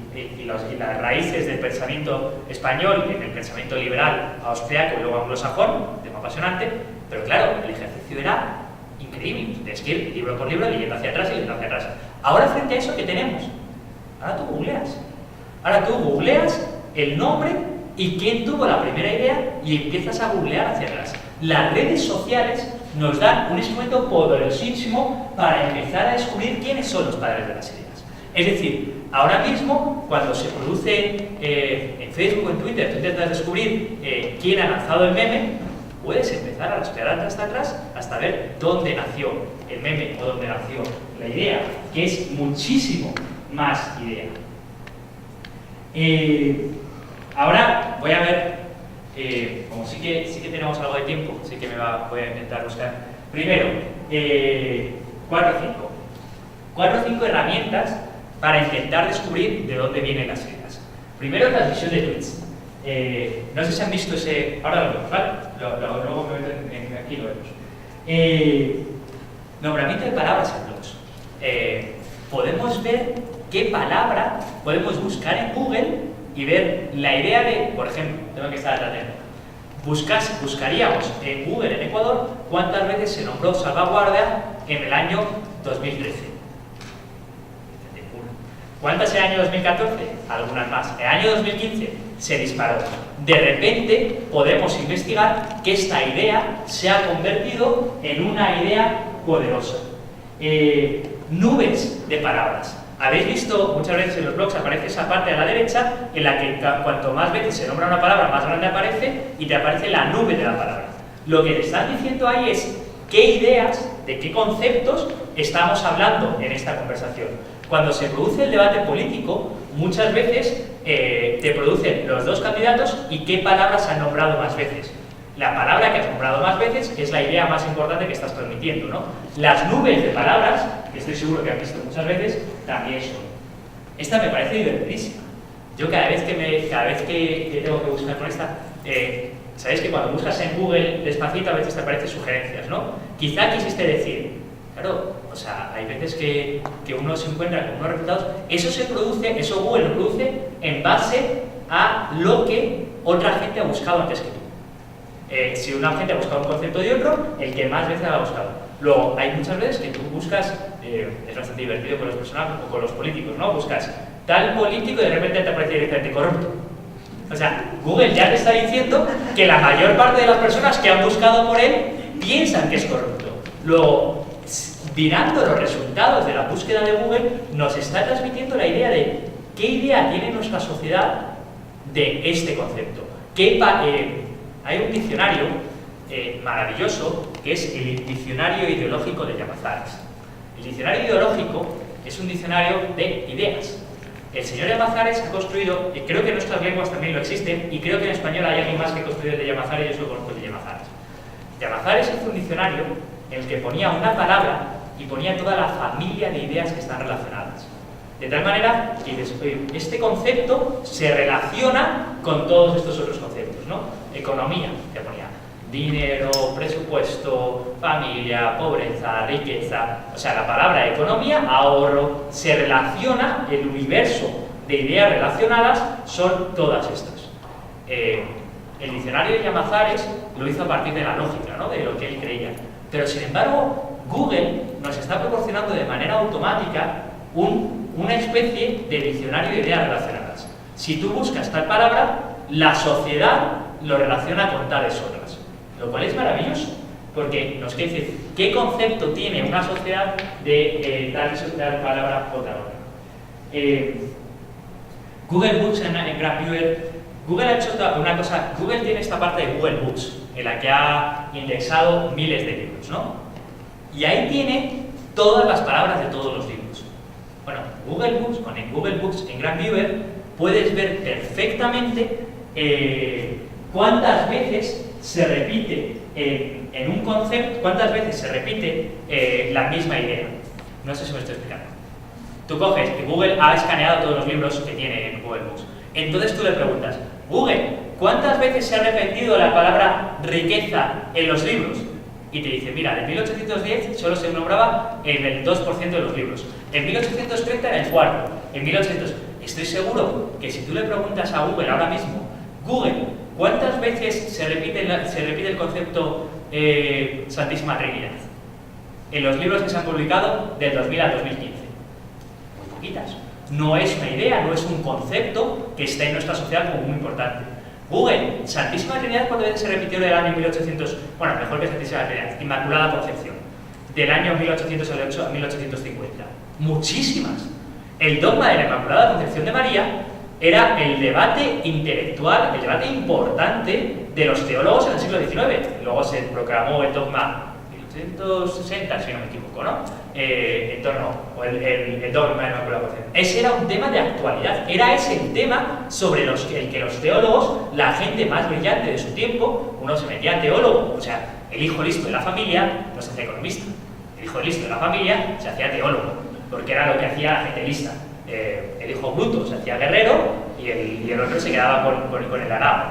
las raíces del pensamiento español y del pensamiento liberal austriaco y luego anglosajón, tema apasionante, pero claro, el ejercicio era increíble, es que ir libro por libro, leyendo hacia atrás y leyendo hacia atrás. Ahora frente a eso, ¿qué tenemos? Ahora tú googleas el nombre y quién tuvo la primera idea y empiezas a googlear hacia atrás. Las redes sociales nos dan un instrumento poderosísimo para empezar a descubrir quiénes son los padres de las ideas. Es decir, ahora mismo, cuando se produce en Facebook o en Twitter, tú intentas descubrir quién ha lanzado el meme, puedes empezar a rastrear hasta atrás hasta ver dónde nació el meme o dónde nació la idea, que es muchísimo más idea. Ahora voy a ver, como sí que tenemos algo de tiempo, sí que voy a intentar buscar. Primero, 4 o 5 herramientas para intentar descubrir de dónde vienen las ideas. Primero, transmisión de tweets. No sé si han visto ese... Ahora lo vemos, ¿vale? Luego me meto aquí lo vemos. Nombramiento de palabras en blogs. Podemos ver qué palabra podemos buscar en Google y ver la idea de, por ejemplo, tengo que estar atento. Buscaríamos en Google en Ecuador cuántas veces se nombró salvaguardia en el año 2013. ¿Cuántas en el año 2014? Algunas más. En el año 2015 se disparó. De repente podemos investigar que esta idea se ha convertido en una idea poderosa. Nubes de palabras. Habéis visto muchas veces en los blogs aparece esa parte a la derecha en la que cuanto más veces se nombra una palabra, más grande aparece y te aparece la nube de la palabra. Lo que te están diciendo ahí es qué ideas, de qué conceptos estamos hablando en esta conversación. Cuando se produce el debate político, muchas veces te producen los dos candidatos y qué palabras se han nombrado más veces. La palabra que has nombrado más veces es la idea más importante que estás transmitiendo, ¿no? Las nubes de palabras, que estoy seguro que han visto muchas veces, también son. Esta me parece divertidísima. Yo cada vez que tengo que buscar con esta, sabéis que cuando buscas en Google despacito a veces te aparecen sugerencias, ¿no? Quizá quisiste decir, claro, o sea, hay veces que uno se encuentra con unos resultados, eso Google lo produce en base a lo que otra gente ha buscado antes que tú. Si una gente ha buscado un concepto de otro, el que más veces ha buscado. Luego, hay muchas veces que tú buscas, es bastante divertido con los personajes o con los políticos, ¿no? Buscas tal político y de repente te aparece directamente corrupto. O sea, Google ya te está diciendo que la mayor parte de las personas que han buscado por él piensan que es corrupto. Luego, mirando los resultados de la búsqueda de Google, nos está transmitiendo la idea de qué idea tiene nuestra sociedad de este concepto. Hay un diccionario maravilloso que es el Diccionario Ideológico de Llamazares. El diccionario ideológico es un diccionario de ideas. El señor Llamazares ha construido, y creo que en nuestras lenguas también lo existen, y creo que en español hay alguien más que ha construido el de Llamazares, y yo solo conozco el de Llamazares. Llamazares hizo un diccionario en el que ponía una palabra y ponía toda la familia de ideas que están relacionadas. De tal manera que dices, oye, este concepto se relaciona con todos estos otros conceptos, ¿no? Economía, te ponía dinero, presupuesto, familia, pobreza, riqueza. O sea, la palabra economía, ahorro, se relaciona, el universo de ideas relacionadas son todas estas. El diccionario de Llamazares lo hizo a partir de la lógica, ¿no? De lo que él creía. Pero sin embargo, Google nos está proporcionando de manera automática una especie de diccionario de ideas relacionadas. Si tú buscas tal palabra, la sociedad lo relaciona con tales otras, lo cual es maravilloso. Porque nos quiere decir qué concepto tiene una sociedad de tal palabra o tal otra. Google Books en GraphViewer, Google ha hecho una cosa, Google tiene esta parte de Google Books, en la que ha indexado miles de libros, ¿no? Y ahí tiene todas las palabras de todos los libros. Bueno, Google Books, con el Google Books en GraphViewer, puedes ver perfectamente cuántas veces se repite en un concepto, cuántas veces se repite la misma idea. No sé si me estoy explicando. Tú coges, y Google ha escaneado todos los libros que tiene en Google Books. Entonces tú le preguntas, Google, ¿cuántas veces se ha repetido la palabra riqueza en los libros? Y te dice, mira, en 1810 solo se nombraba en el 2% de los libros. En 1830 en el cuarto. En 1800... Estoy seguro que si tú le preguntas a Google ahora mismo, Google, ¿cuántas veces se repite el concepto Santísima Trinidad en los libros que se han publicado del 2000 al 2015? Muy poquitas. No es una idea, no es un concepto que está en nuestra sociedad como muy importante. Google, Santísima Trinidad, ¿cuántas veces se repitió del año 1800? Bueno, mejor que Santísima Trinidad, Inmaculada Concepción, del año 1808 a 1850. Muchísimas. El dogma de la Inmaculada Concepción de María era el debate intelectual, el debate importante de los teólogos en el siglo XIX. Luego se proclamó el dogma 1860, si no me equivoco, ¿no? En torno, o el dogma de la Inmaculada Concepción. Ese era un tema de actualidad, era ese el tema sobre el que los teólogos, la gente más brillante de su tiempo, uno se metía teólogo, o sea, el hijo listo de la familia no se hacía economista, el hijo listo de la familia se hacía teólogo, porque era lo que hacía la gente lista. El hijo bruto se hacía guerrero y el otro se quedaba con el arado.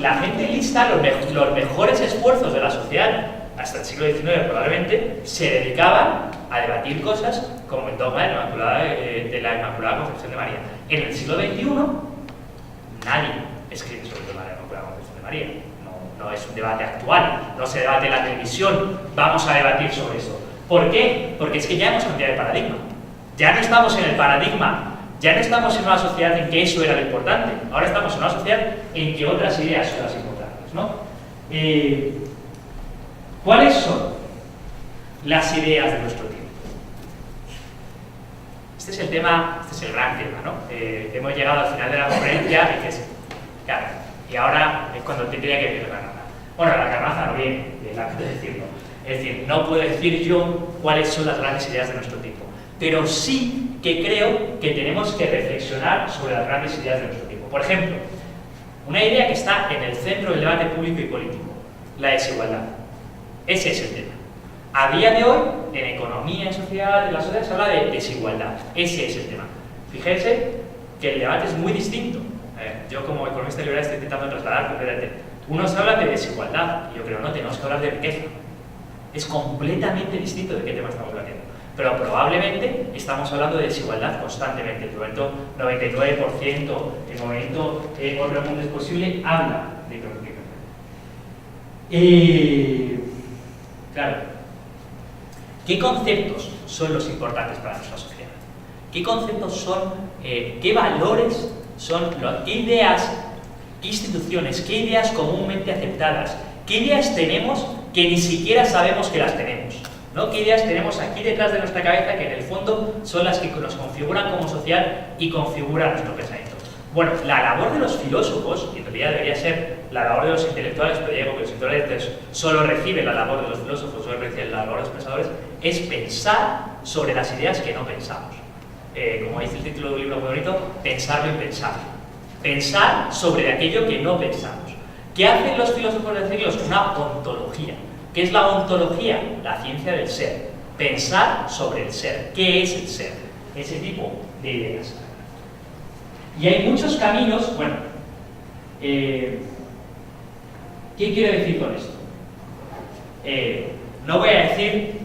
La gente lista, los mejores esfuerzos de la sociedad, hasta el siglo XIX probablemente, se dedicaban a debatir cosas como el dogma de la Inmaculada Concepción de María. En el siglo XXI, nadie escribe sobre el dogma de la Inmaculada Concepción de María. No es un debate actual, no se debate en la televisión, vamos a debatir sobre eso. ¿Por qué? Porque es que ya hemos cambiado de paradigma. Ya no estamos en el paradigma, ya no estamos en una sociedad en que eso era lo importante. Ahora estamos en una sociedad en que otras ideas son las importantes, ¿no? ¿Cuáles son las ideas de nuestro tiempo? Este es el tema, este es el gran tema, ¿no? Hemos llegado al final de la conferencia y que es, claro, y ahora es cuando tendría que venir la carnaza. Bueno, la carnaza no viene, lamento decirlo. Es decir, no puedo decir yo cuáles son las grandes ideas de nuestro tiempo, pero sí que creo que tenemos que reflexionar sobre las grandes ideas de nuestro tiempo. Por ejemplo, una idea que está en el centro del debate público y político, la desigualdad. Ese es el tema. A día de hoy, en economía, en sociedad, en la sociedad se habla de desigualdad. Ese es el tema. Fíjense que el debate es muy distinto. Yo como economista liberal estoy intentando trasladar completamente. Unos hablan de desigualdad, y yo creo, no, tenemos que hablar de riqueza. Es completamente distinto de qué tema estamos hablando. Pero probablemente estamos hablando de desigualdad constantemente. El momento 99%, el momento otro mundo es posible, habla de economía. Claro, ¿qué conceptos son los importantes para nuestra sociedad? ¿Qué conceptos son, qué valores son, qué ideas, qué instituciones, qué ideas comúnmente aceptadas, qué ideas tenemos que ni siquiera sabemos que las tenemos, ¿no? ¿Qué ideas tenemos aquí detrás de nuestra cabeza que en el fondo son las que nos configuran como sociedad y configuran nuestro pensamiento? Bueno, la labor de los filósofos, y en realidad debería ser la labor de los intelectuales, pero digo que los intelectuales solo reciben la labor de los filósofos, solo reciben la labor de los pensadores, es pensar sobre las ideas que no pensamos. Como dice el título de un libro muy bonito, pensar lo impensable. Pensar sobre aquello que no pensamos. ¿Qué hacen los filósofos de siglos? Una ontología. ¿Qué es la ontología? La ciencia del ser. Pensar sobre el ser. ¿Qué es el ser? Ese tipo de ideas. Y hay muchos caminos, bueno, ¿qué quiero decir con esto? No voy a decir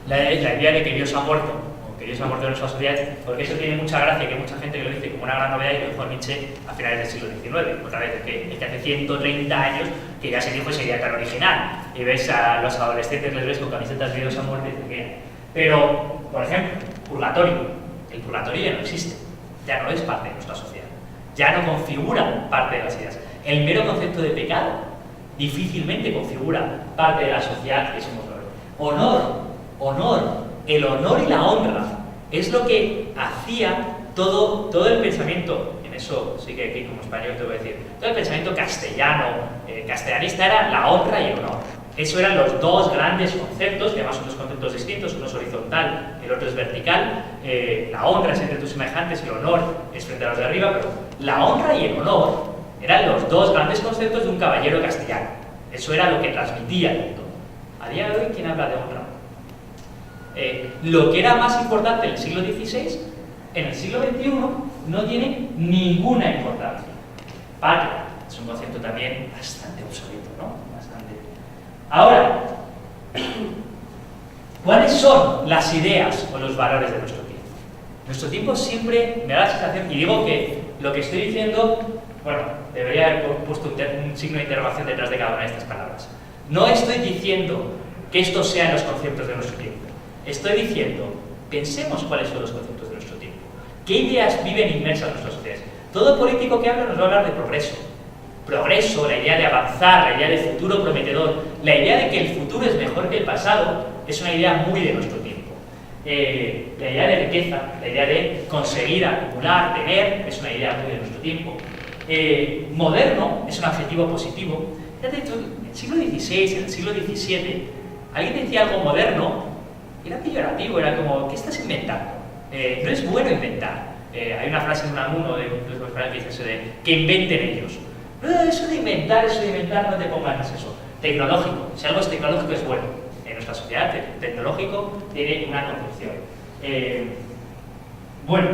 la idea de que Dios ha muerto, o que Dios ha muerto en nuestra sociedad, porque eso tiene mucha gracia, que mucha gente que lo dice como una gran novedad, y lo dijo Nietzsche a finales del siglo XIX, otra vez, que hace 130 años que ya se dijo esa idea tan original, y ves a los adolescentes, les ves con camisetas de Dios ha muerto y dicen que... Pero, por ejemplo, purgatorio. El purgatorio ya no existe, ya no es parte de nuestra sociedad, ya no configura parte de las ideas. El mero concepto de pecado difícilmente configura parte de la sociedad que somos hoy. Honor, el honor y la honra es lo que hacía todo el pensamiento, en eso sí que aquí como español te voy a decir, todo el pensamiento castellanista era la honra y el honor. Eso eran los dos grandes conceptos, que además son dos conceptos distintos, uno es horizontal, el otro es vertical. La honra es entre tus semejantes y el honor es frente a los de arriba, pero la honra y el honor eran los dos grandes conceptos de un caballero castellano. Eso era lo que transmitía el mundo. A día de hoy, ¿quién habla de honra? Lo que era más importante en el siglo XVI, en el siglo XXI no tiene ninguna importancia. Patria es un concepto también bastante obsoleto, ¿no? Bastante. Ahora, ¿cuáles son las ideas o los valores de nuestro tiempo? Nuestro tiempo siempre me da la sensación, y digo que lo que estoy diciendo, bueno, debería haber puesto un signo de interrogación detrás de cada una de estas palabras. No estoy diciendo que estos sean los conceptos de nuestro tiempo. Estoy diciendo, pensemos cuáles son los conceptos de nuestro tiempo. ¿Qué ideas viven inmersas en nuestras sociedades? Todo político que habla nos va a hablar de progreso. Progreso, la idea de avanzar, la idea de futuro prometedor, la idea de que el futuro es mejor que el pasado, es una idea muy de nuestro tiempo. La idea de riqueza, la idea de conseguir, acumular, tener, es una idea muy de nuestro tiempo. Moderno es un adjetivo positivo. Fíjate tú, en el siglo XVI, en el siglo XVII, alguien decía algo moderno, era peyorativo, era como, ¿qué estás inventando? No es bueno inventar. Hay una frase de Unamuno, de los españoles, que dice eso de que inventen ellos. Eso de inventar, no te pongas eso. Tecnológico, si algo es tecnológico es bueno. En nuestra sociedad, tecnológico tiene una concepción. Bueno,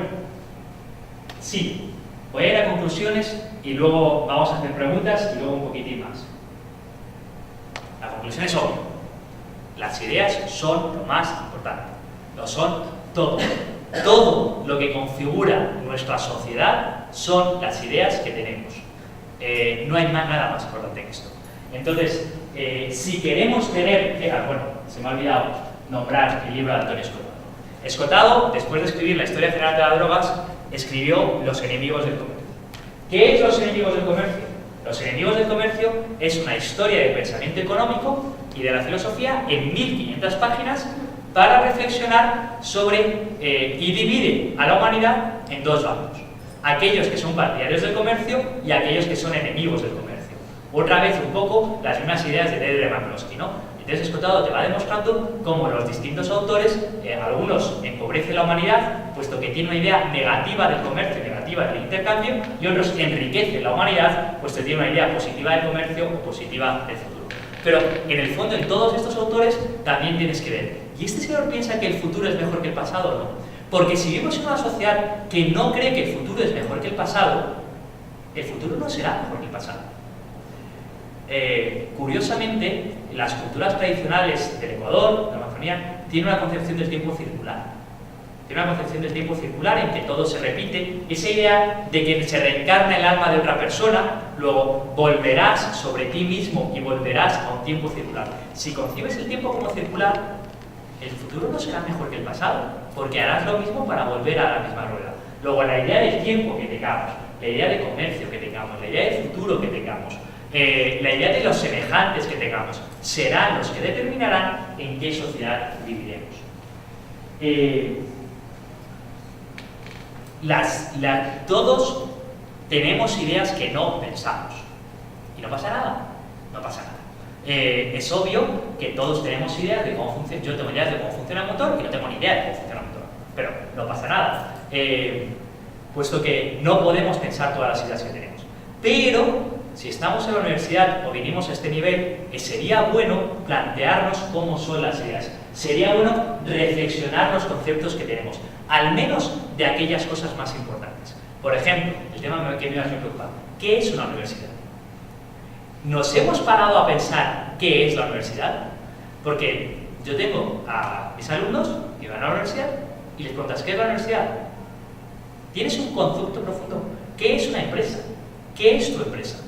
sí, voy a ir a conclusiones y luego vamos a hacer preguntas y luego un poquitín más. La conclusión es obvia. Las ideas son lo más importante. Lo son todo. Todo lo que configura nuestra sociedad son las ideas que tenemos. No hay nada más importante que esto. Entonces, si queremos tener... bueno, se me ha olvidado nombrar el libro de Antonio Escotado. Escotado, después de escribir la historia general de las drogas, escribió Los enemigos del comercio. ¿Qué es Los enemigos del comercio? Los enemigos del comercio es una historia del pensamiento económico y de la filosofía en 1500 páginas para reflexionar sobre y divide a la humanidad en dos bandos. Aquellos que son partidarios del comercio y aquellos que son enemigos del comercio. Otra vez un poco las mismas ideas de Ted McCloskey, ¿no? Entonces Escotado te va demostrando cómo los distintos autores, algunos empobrecen la humanidad, puesto que tiene una idea negativa del comercio, negativa del intercambio, y otros enriquecen la humanidad, puesto que tiene una idea positiva del comercio o positiva del futuro. Pero en el fondo, en todos estos autores también tienes que ver, ¿y este señor piensa que el futuro es mejor que el pasado o no? Porque si vivimos en una sociedad que no cree que el futuro es mejor que el pasado, el futuro no será mejor que el pasado. Curiosamente, las culturas tradicionales del Ecuador, de la Amazonía, tienen una concepción del tiempo circular. Tiene una concepción del tiempo circular en que todo se repite. Esa idea de que se reencarna el alma de otra persona, luego volverás sobre ti mismo y volverás a un tiempo circular. Si concibes el tiempo como circular, el futuro no será mejor que el pasado, porque harás lo mismo para volver a la misma rueda. Luego, la idea del tiempo que tengamos, la idea de comercio que tengamos, la idea del futuro que tengamos, la idea de los semejantes que tengamos, serán los que determinarán en qué sociedad viviremos. Todos tenemos ideas que no pensamos. Y no pasa nada, no pasa nada. Es obvio que todos tenemos ideas de cómo funciona. Yo tengo ideas de cómo funciona el motor y no tengo ni idea de cómo funciona el motor. Pero no pasa nada. Puesto que no podemos pensar todas las ideas que tenemos. Pero si estamos en la universidad o vinimos a este nivel, sería bueno plantearnos cómo son las ideas. Sería bueno reflexionar los conceptos que tenemos, al menos de aquellas cosas más importantes. Por ejemplo, el tema que me preocupa, ¿qué es una universidad? ¿Nos hemos parado a pensar qué es la universidad? Porque yo tengo a mis alumnos que van a la universidad y les preguntas, ¿qué es la universidad? Tienes un concepto profundo. ¿Qué es una empresa? ¿Qué es tu empresa?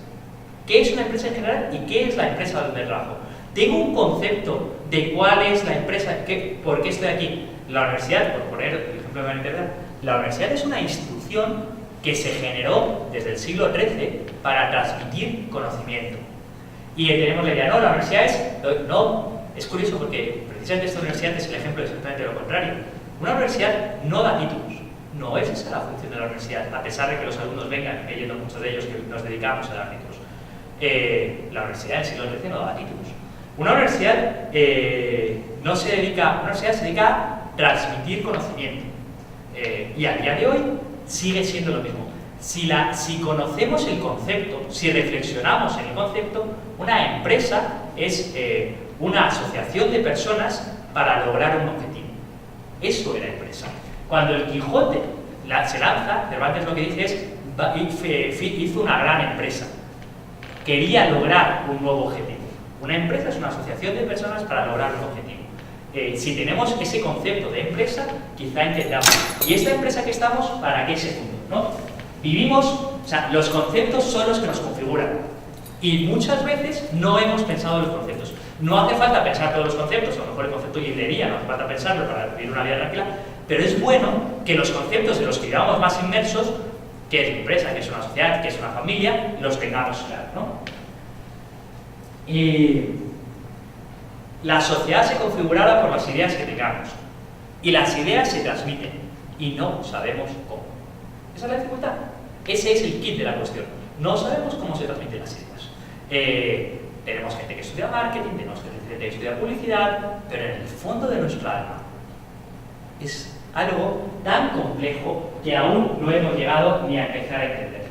¿Qué es una empresa en general y qué es la empresa donde trabajo? Tengo un concepto de cuál es la empresa, por qué estoy aquí. La universidad, por poner el ejemplo de internet, la universidad es una institución que se generó desde el siglo XIII para transmitir conocimiento. Y tenemos la idea, no, la universidad es... No, es curioso porque precisamente esta universidad es el ejemplo de exactamente lo contrario. Una universidad no da títulos, no es esa la función de la universidad, a pesar de que los alumnos vengan, leyendo muchos de ellos que nos dedicamos a dar títulos. La universidad en el siglo XIII no da títulos. Una universidad no se dedica, una universidad se dedica a transmitir conocimiento. Y a día de hoy sigue siendo lo mismo. Si conocemos el concepto, si reflexionamos en el concepto, una empresa es una asociación de personas para lograr un objetivo. Eso era empresa. Cuando el Quijote se lanza, Cervantes lo que dice es hizo una gran empresa. Quería lograr un nuevo objetivo. Una empresa es una asociación de personas para lograr un objetivo. Si tenemos ese concepto de empresa, quizá entendamos. ¿Y esta empresa que estamos, para qué se fundó? ¿No? Vivimos, o sea, los conceptos son los que nos configuran. Y muchas veces no hemos pensado en los conceptos. No hace falta pensar todos los conceptos, a lo mejor el concepto de librería no hace falta pensarlo para vivir una vida tranquila, pero es bueno que los conceptos de los que llevamos más inmersos, que es una empresa, que es una sociedad, que es una familia, los tengamos claros, ¿no? Y la sociedad se configurará por las ideas que tengamos. Y las ideas se transmiten. Y no sabemos cómo. Esa es la dificultad. Ese es el kit de la cuestión. No sabemos cómo se transmiten las ideas. Tenemos gente que estudia marketing, tenemos gente que estudia publicidad, pero en el fondo de nuestra alma es algo tan complejo que aún no hemos llegado ni a empezar a entender.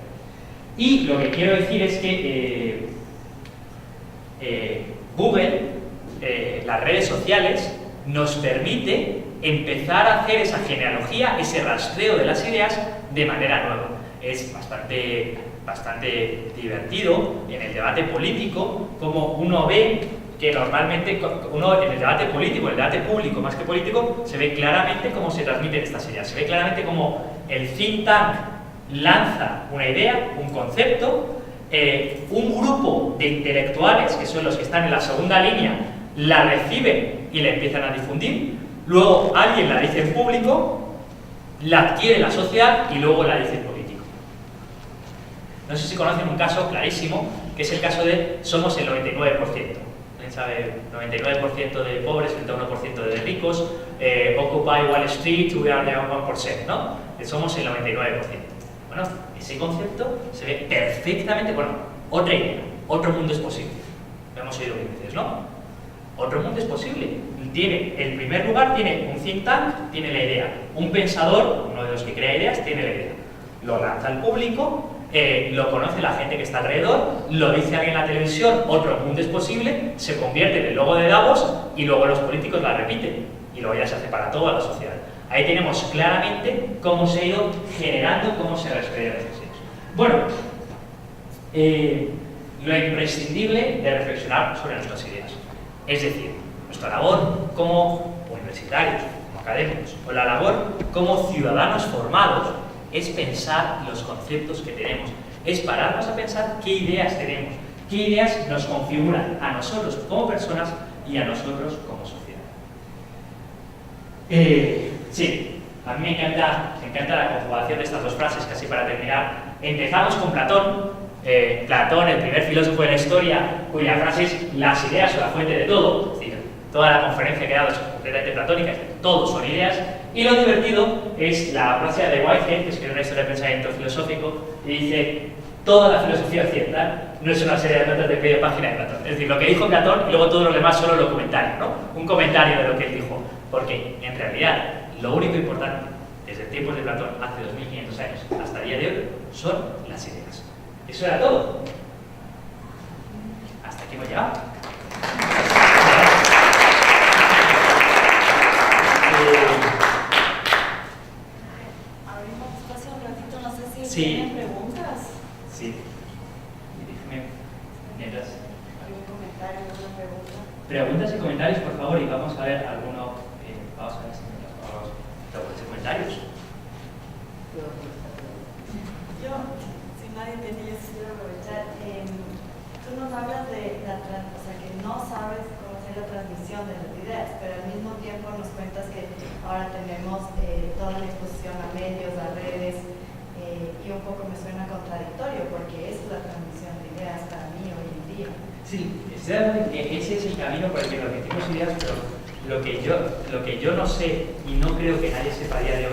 Y lo que quiero decir es que Google, las redes sociales, nos permite empezar a hacer esa genealogía, ese rastreo de las ideas de manera nueva. Es bastante divertido en el debate político, como uno ve que normalmente, en el debate político, en el debate público más que político, se ve claramente cómo se transmiten estas ideas. Se ve claramente cómo el think tank lanza una idea, un concepto, un grupo de intelectuales, que son los que están en la segunda línea, la reciben y la empiezan a difundir. Luego alguien la dice en público, la adquiere la sociedad y luego la dice en político. No sé si conocen un caso clarísimo, que es el caso de somos el 99%. ¿Alguien sabe? 99% de pobres frente a 1% de ricos, Occupy Wall Street, we are the 1%, ¿no? Somos el 99%. Bueno, ese concepto se ve perfectamente, bueno, otra idea, otro mundo es posible. Lo hemos oído mil veces, ¿no? Otro mundo es posible. En primer lugar, tiene un think tank, tiene la idea. Un pensador, uno de los que crea ideas, tiene la idea. Lo lanza al público, lo conoce la gente que está alrededor, lo dice alguien en la televisión, otro mundo es posible, se convierte en el logo de Davos y luego los políticos la repiten. Y luego ya se hace para toda la sociedad. Ahí tenemos claramente cómo se ha ido generando, cómo se respetan las ideas. Bueno, lo imprescindible de reflexionar sobre nuestras ideas. Es decir, nuestra labor como universitarios, como académicos, o la labor como ciudadanos formados, es pensar los conceptos que tenemos, es pararnos a pensar qué ideas tenemos, qué ideas nos configuran a nosotros como personas y a nosotros como sociedad. Sí, a mí me encanta la conjugación de estas dos frases, casi para terminar. Empezamos con Platón. Platón, el primer filósofo de la historia, cuya frase es las ideas son la fuente de todo. Es decir, toda la conferencia que he dado es completamente platónica, todos son ideas. Y lo divertido es la frase de Whitehead, que escribe una historia de pensamiento filosófico, y dice: toda la filosofía occidental no es una serie de notas de media página de Platón. Es decir, lo que dijo Platón y luego todos los demás solo lo comentaron, ¿no? Un comentario de lo que él dijo. Porque, en realidad, lo único importante, desde tiempos de Platón, hace 2500 años, hasta el día de hoy, son las ideas. Eso era todo. Hasta aquí hemos llegado. Abrimos espacio un ratito, no sé si Sí. tienen preguntas. Sí. Déjeme, mientras. ¿Algún comentario, alguna pregunta? Preguntas y comentarios, por favor, y vamos a ver alguno. Vamos a ver si tenemos preguntas y comentarios. Yo, si nadie tiene, yo sí quiero aprovechar. Tú nos hablas de o sea, que no sabes cómo hacer la transmisión de las ideas, pero al mismo tiempo nos cuentas que ahora tenemos toda la exposición a medios, a redes, y un poco me suena contradictorio, porque es la transmisión de ideas para mí hoy en día. Sí, estoy de acuerdo en que ese es el camino por el que transmitimos ideas, pero lo que yo no sé y no creo que nadie sepa a día de hoy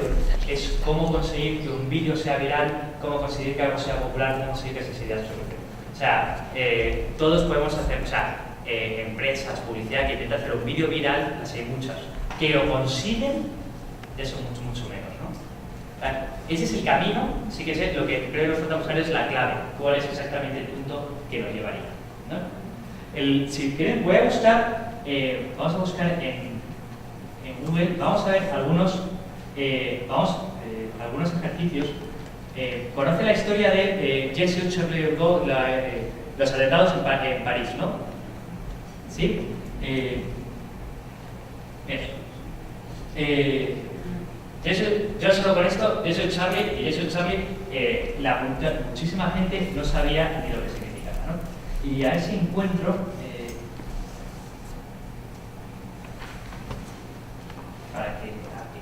es cómo conseguir que un vídeo sea viral, cómo conseguir que algo sea popular, cómo conseguir que esas ideas triunfen. O sea, todos podemos hacer, o sea, empresas, publicidad que intenta hacer un vídeo viral, las hay muchas. Que lo consiguen, ya son mucho menos, ¿no? Ese es el camino, sí que sé, lo que creo que nos falta buscar es la clave, cuál es exactamente el punto que nos llevaría, ¿no? Si quieren, voy a buscar, vamos a buscar en Google, vamos a ver algunos ejercicios. Conoce la historia de Jesse Charlie Hebdo, los atentados en París, ¿no? ¿Sí? Yo solo con esto, Jesse Charlie, muchísima gente no sabía ni lo que significaba, ¿no? Y a ver si encuentro para que aquí.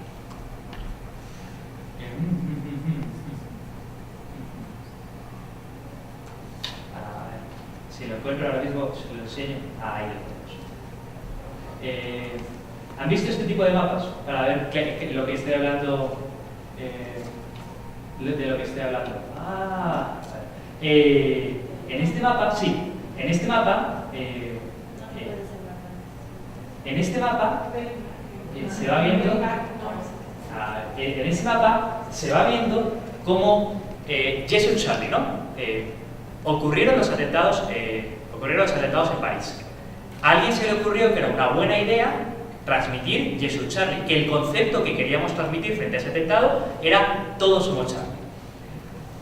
A ver, si lo encuentro ahora mismo, se lo enseño. Ahí lo tenemos. ¿Han visto este tipo de mapas? Para ver lo que estoy hablando. De lo que estoy hablando. En este mapa, sí. En este mapa, se va viendo. En ese mapa se va viendo cómo Jesse Charlie, ¿no? Ocurrieron los atentados en París. A alguien se le ocurrió que era una buena idea transmitir Jesse Charlie, que el concepto que queríamos transmitir frente a ese atentado era todos somos Charlie.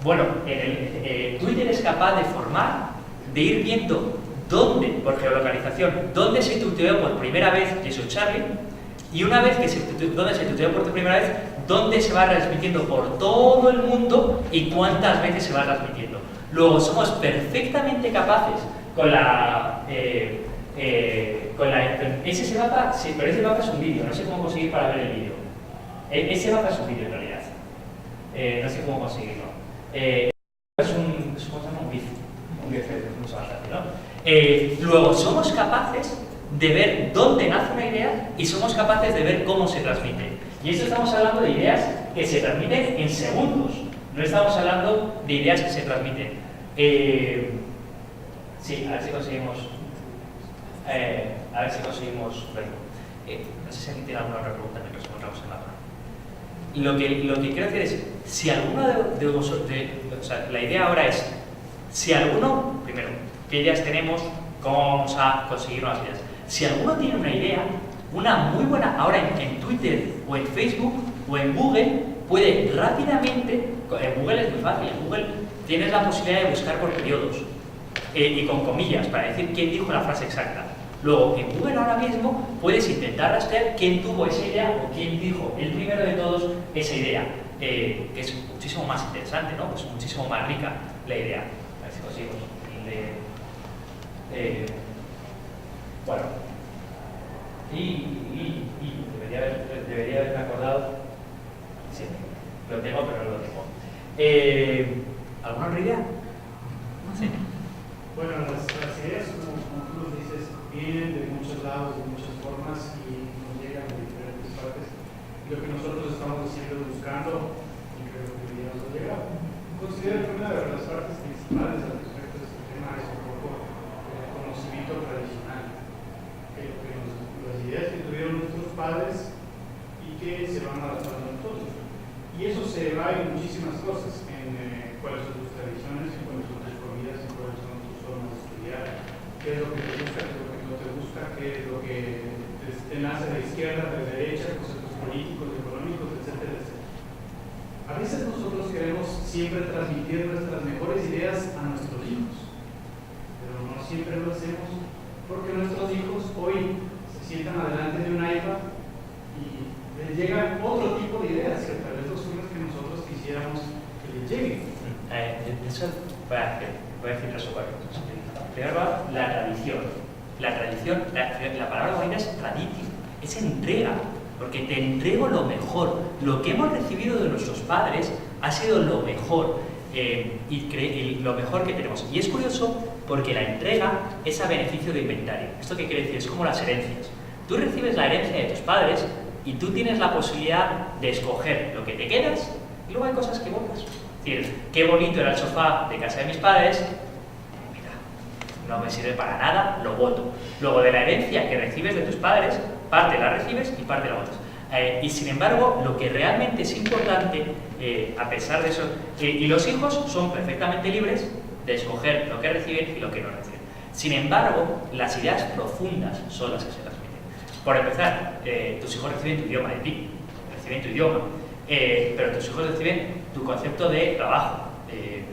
Bueno, Twitter es capaz de ir viendo dónde, por geolocalización, dónde se tuiteó por primera vez Jesse Charlie, y una vez que dónde se tuiteó por primera vez, dónde se va transmitiendo por todo el mundo y cuántas veces se va transmitiendo. Luego somos perfectamente capaces ese mapa, sí, pero ese mapa es un vídeo, no sé cómo conseguir para ver el vídeo. Ese mapa es un vídeo en realidad. No sé cómo conseguirlo. ¿Cómo se llama? Un GIF es mucho más fácil, ¿no? Luego somos capaces de ver dónde nace una idea y somos capaces de ver cómo se transmite. Y esto estamos hablando de ideas que se transmiten en segundos, no estamos hablando de ideas que se transmiten. Sí, a ver si conseguimos. No sé si alguien tiene alguna otra pregunta mientras encontramos el mapa. Lo que quiero decir es, si alguno de vosotros, o sea, la idea ahora es, si alguno, primero, ¿qué ideas tenemos? ¿Cómo vamos a conseguir nuevas ideas? Si alguno tiene una idea, una muy buena, ahora en Twitter o en Facebook o en Google, puede rápidamente, en Google es muy fácil, en Google tienes la posibilidad de buscar por periodos y con comillas para decir quién dijo la frase exacta. Luego, en Google ahora mismo puedes intentar rastrear quién tuvo esa idea o quién dijo el primero de todos esa idea, que es muchísimo más interesante, ¿no? Pues muchísimo más rica la idea. A ver si consigo. Bueno, y debería haberme acordado. Sí, lo tengo, pero no lo tengo. ¿Alguna otra idea? Sí. Bueno, las ideas, como tú nos dices, vienen de muchos lados, de muchas formas y nos llegan de diferentes partes. Lo que nosotros estamos haciendo buscando, y creo que deberíamos llegar, considero que una de las partes principales al respecto de este tema es un poco el conocimiento tradicional, las ideas que tuvieron nuestros padres y que se van adaptando a nosotros. Y eso se va en muchísimas cosas, en cuáles son tus tradiciones, en cuáles son tus comidas, en cuáles son tus formas de estudiar, qué es lo que te gusta, qué es lo que no te gusta, qué es lo que te nace de izquierda, de derecha, conceptos políticos, económicos, etcétera, etcétera. A veces nosotros queremos siempre transmitir nuestras mejores ideas a nuestros hijos, pero no siempre lo hacemos porque nuestros hijos hoy se sientan adelante de un iPad y les llegan otro tipo de ideas que tal vez no son las que nosotros quisiéramos que les lleguen. Eso voy a decir tres o cuatro cosas. Primero, la tradición. La palabra bonita es traditio, es entrega, porque te entrego lo mejor. Lo que hemos recibido de nuestros padres ha sido lo mejor. y lo mejor que tenemos. Y es curioso porque la entrega es a beneficio de inventario. ¿Esto qué quiere decir? Es como las herencias. Tú recibes la herencia de tus padres y tú tienes la posibilidad de escoger lo que te quedas y luego hay cosas que votas. Es decir, qué bonito era el sofá de casa de mis padres, mira, no me sirve para nada, lo voto. Luego de la herencia que recibes de tus padres, parte la recibes y parte la votas. Y sin embargo, lo que realmente es importante, a pesar de eso, y los hijos son perfectamente libres de escoger lo que reciben y lo que no reciben. Sin embargo, las ideas profundas son las que se transmiten. Por empezar, tus hijos reciben tu idioma de ti, reciben tu idioma, pero tus hijos reciben tu concepto de trabajo,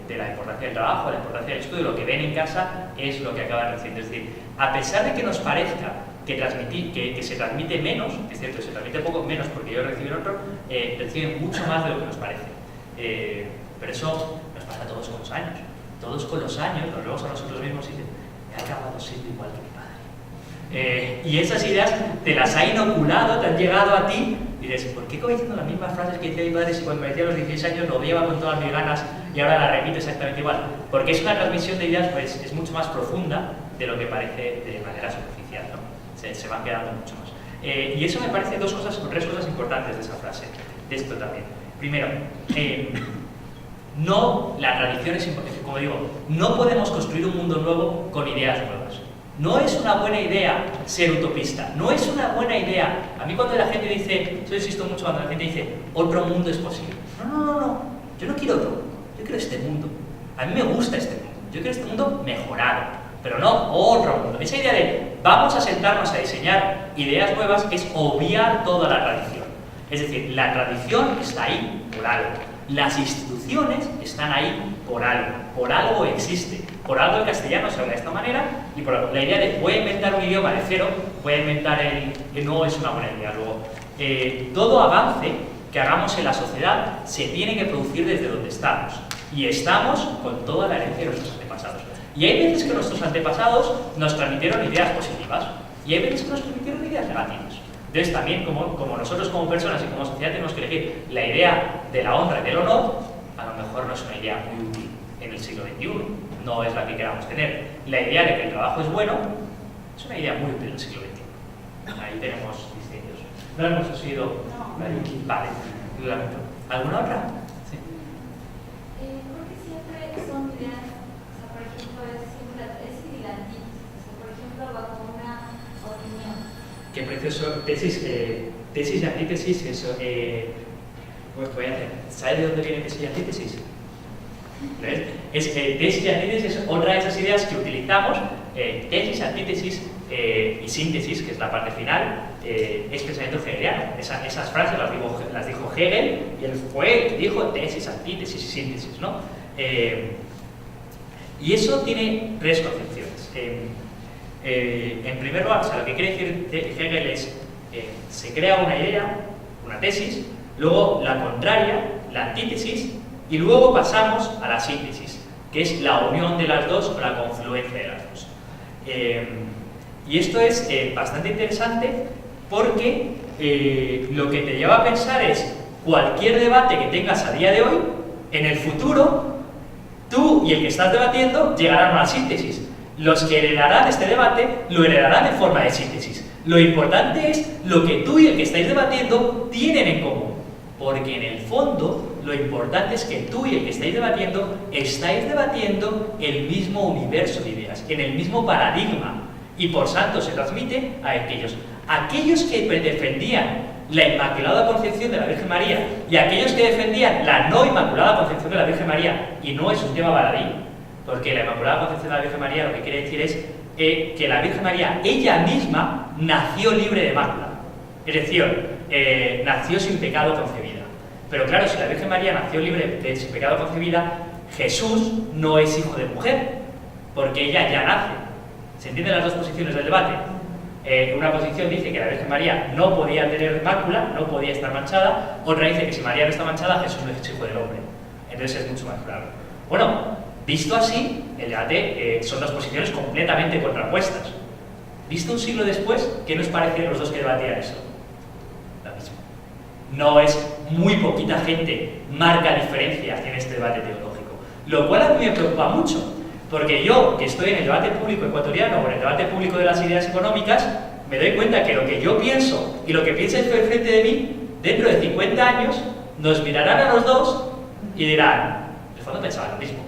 de la importancia del trabajo, la importancia del estudio. Lo que ven en casa es lo que acaban recibiendo. Es decir, a pesar de que nos parezca que se transmite menos, es cierto, se transmite poco menos porque ellos reciben otro, reciben mucho más de lo que nos parece. Pero eso nos pasa a todos con los años. Todos con los años nos vemos a nosotros mismos y dicen, he acabado siendo igual que mi padre. Y esas ideas te las ha inoculado, te han llegado a ti y dices, ¿por qué acabo diciendo las mismas frases que decía mi padre si cuando me decía a los 16 años lo odiaba con todas mis ganas y ahora la repito exactamente igual? Porque es una transmisión de ideas, pues es mucho más profunda de lo que parece de manera superficial, ¿no? Se van quedando mucho más. Y eso me parece tres cosas importantes de esa frase, de esto también. Primero, no, la tradición es importante, como digo, no podemos construir un mundo nuevo con ideas nuevas. No es una buena idea ser utopista, no es una buena idea. A mí cuando la gente dice, yo insisto mucho cuando la gente dice, otro mundo es posible. No, yo no quiero otro, yo quiero este mundo. A mí me gusta este mundo, yo quiero este mundo mejorado. Pero no otro mundo. Esa idea de vamos a sentarnos a diseñar ideas nuevas es obviar toda la tradición. Es decir, la tradición está ahí por algo. Las instituciones están ahí por algo existe. Por algo el castellano se habla de esta manera y por algo. La idea de voy a inventar un idioma de cero, voy a inventar el no es una buena idea. Luego, todo avance que hagamos en la sociedad se tiene que producir desde donde estamos. Y estamos con toda la herencia de nuestros antepasados. Y hay veces que nuestros antepasados nos transmitieron ideas positivas y hay veces que nos transmitieron ideas negativas. Entonces también, como nosotros como personas y como sociedad tenemos que elegir la idea de la honra y del honor, a lo mejor no es una idea muy útil en el siglo XXI, no es la que queramos tener. La idea de que el trabajo es bueno es una idea muy útil en el siglo XXI. Ahí tenemos distintos. ¿No hemos oído? No. Vale, lo lamento. ¿Alguna otra? Sí. Porque siempre son ideas. Por ejemplo, es idealista. Por ejemplo, bajo una opinión. Qué precioso. Tesis y antítesis, eso. Pues voy a hacer. ¿Sabes de dónde viene tesis y antítesis? ¿Ves? Tesis y antítesis es otra de esas ideas que utilizamos. Tesis, antítesis y síntesis, que es la parte final, es pensamiento hegeliano. Esas frases las dijo Hegel y él fue el que dijo tesis, antítesis y síntesis, ¿no? Y eso tiene tres concepciones. En primer lugar, lo que quiere decir Hegel es se crea una idea, una tesis, luego la contraria, la antítesis, y luego pasamos a la síntesis, que es la unión de las dos o la confluencia de las dos. Y esto es bastante interesante porque lo que te lleva a pensar es cualquier debate que tengas a día de hoy, en el futuro, tú y el que estás debatiendo llegarán a una síntesis. Los que heredarán este debate lo heredarán en forma de síntesis. Lo importante es lo que tú y el que estáis debatiendo tienen en común. Porque en el fondo, lo importante es que tú y el que estáis debatiendo el mismo universo de ideas, en el mismo paradigma. Y por tanto se transmite a aquellos. Aquellos que defendían la Inmaculada Concepción de la Virgen María y aquellos que defendían la no Inmaculada Concepción de la Virgen María, y no es un tema baladí, porque la Inmaculada Concepción de la Virgen María lo que quiere decir es que la Virgen María, ella misma, nació libre de mácula. Es decir, nació sin pecado concebida. Pero claro, si la Virgen María nació libre de sin pecado concebida, Jesús no es hijo de mujer, porque ella ya nace. ¿Se entienden las dos posiciones del debate? Una posición dice que la Virgen María no podía tener mácula, no podía estar manchada. Otra dice que si María no está manchada, Jesús no es hijo del hombre. Entonces es mucho más claro. Bueno, visto así, el debate son dos posiciones completamente contrapuestas. Visto un siglo después, ¿qué nos parecen los dos que debatían eso? Lo mismo. No es muy poquita gente marca diferencias en este debate teológico. Lo cual a mí me preocupa mucho, porque yo, que estoy en el debate público ecuatoriano o en el debate público de las ideas económicas, me doy cuenta que lo que yo pienso y lo que piensa esto enfrente de mí, dentro de 50 años, nos mirarán a los dos y dirán, en el fondo pensaban lo mismo.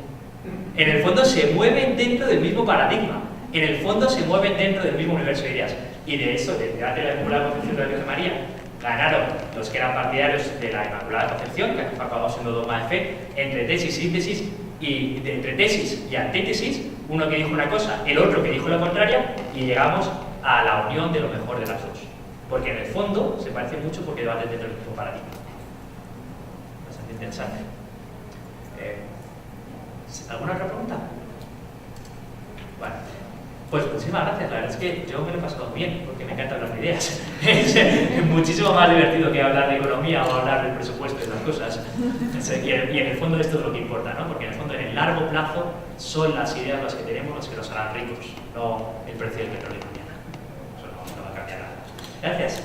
En el fondo se mueven dentro del mismo paradigma, en el fondo se mueven dentro del mismo universo de ideas. Y de eso, del debate de la Inmaculada Concepción de la Virgen María, ganaron los que eran partidarios de la Inmaculada Concepción, que ha acabado siendo dogma de fe, entre tesis y síntesis, y entre tesis y antítesis, uno que dijo una cosa, el otro que dijo la contraria, y llegamos a la unión de lo mejor de las dos. Porque en el fondo se parece mucho porque debaten dentro del mismo paradigma. Bastante interesante. ¿Alguna otra pregunta? Bueno, pues muchísimas gracias. La verdad es que yo me lo he pasado bien porque me encantan las ideas. Es muchísimo más divertido que hablar de economía o hablar del presupuesto y esas cosas. Y en el fondo esto es lo que importa, ¿no? Porque en el fondo en el largo plazo son las ideas las que tenemos las que nos harán ricos, no el precio del petróleo mañana. Eso no va a cambiar nada. Gracias.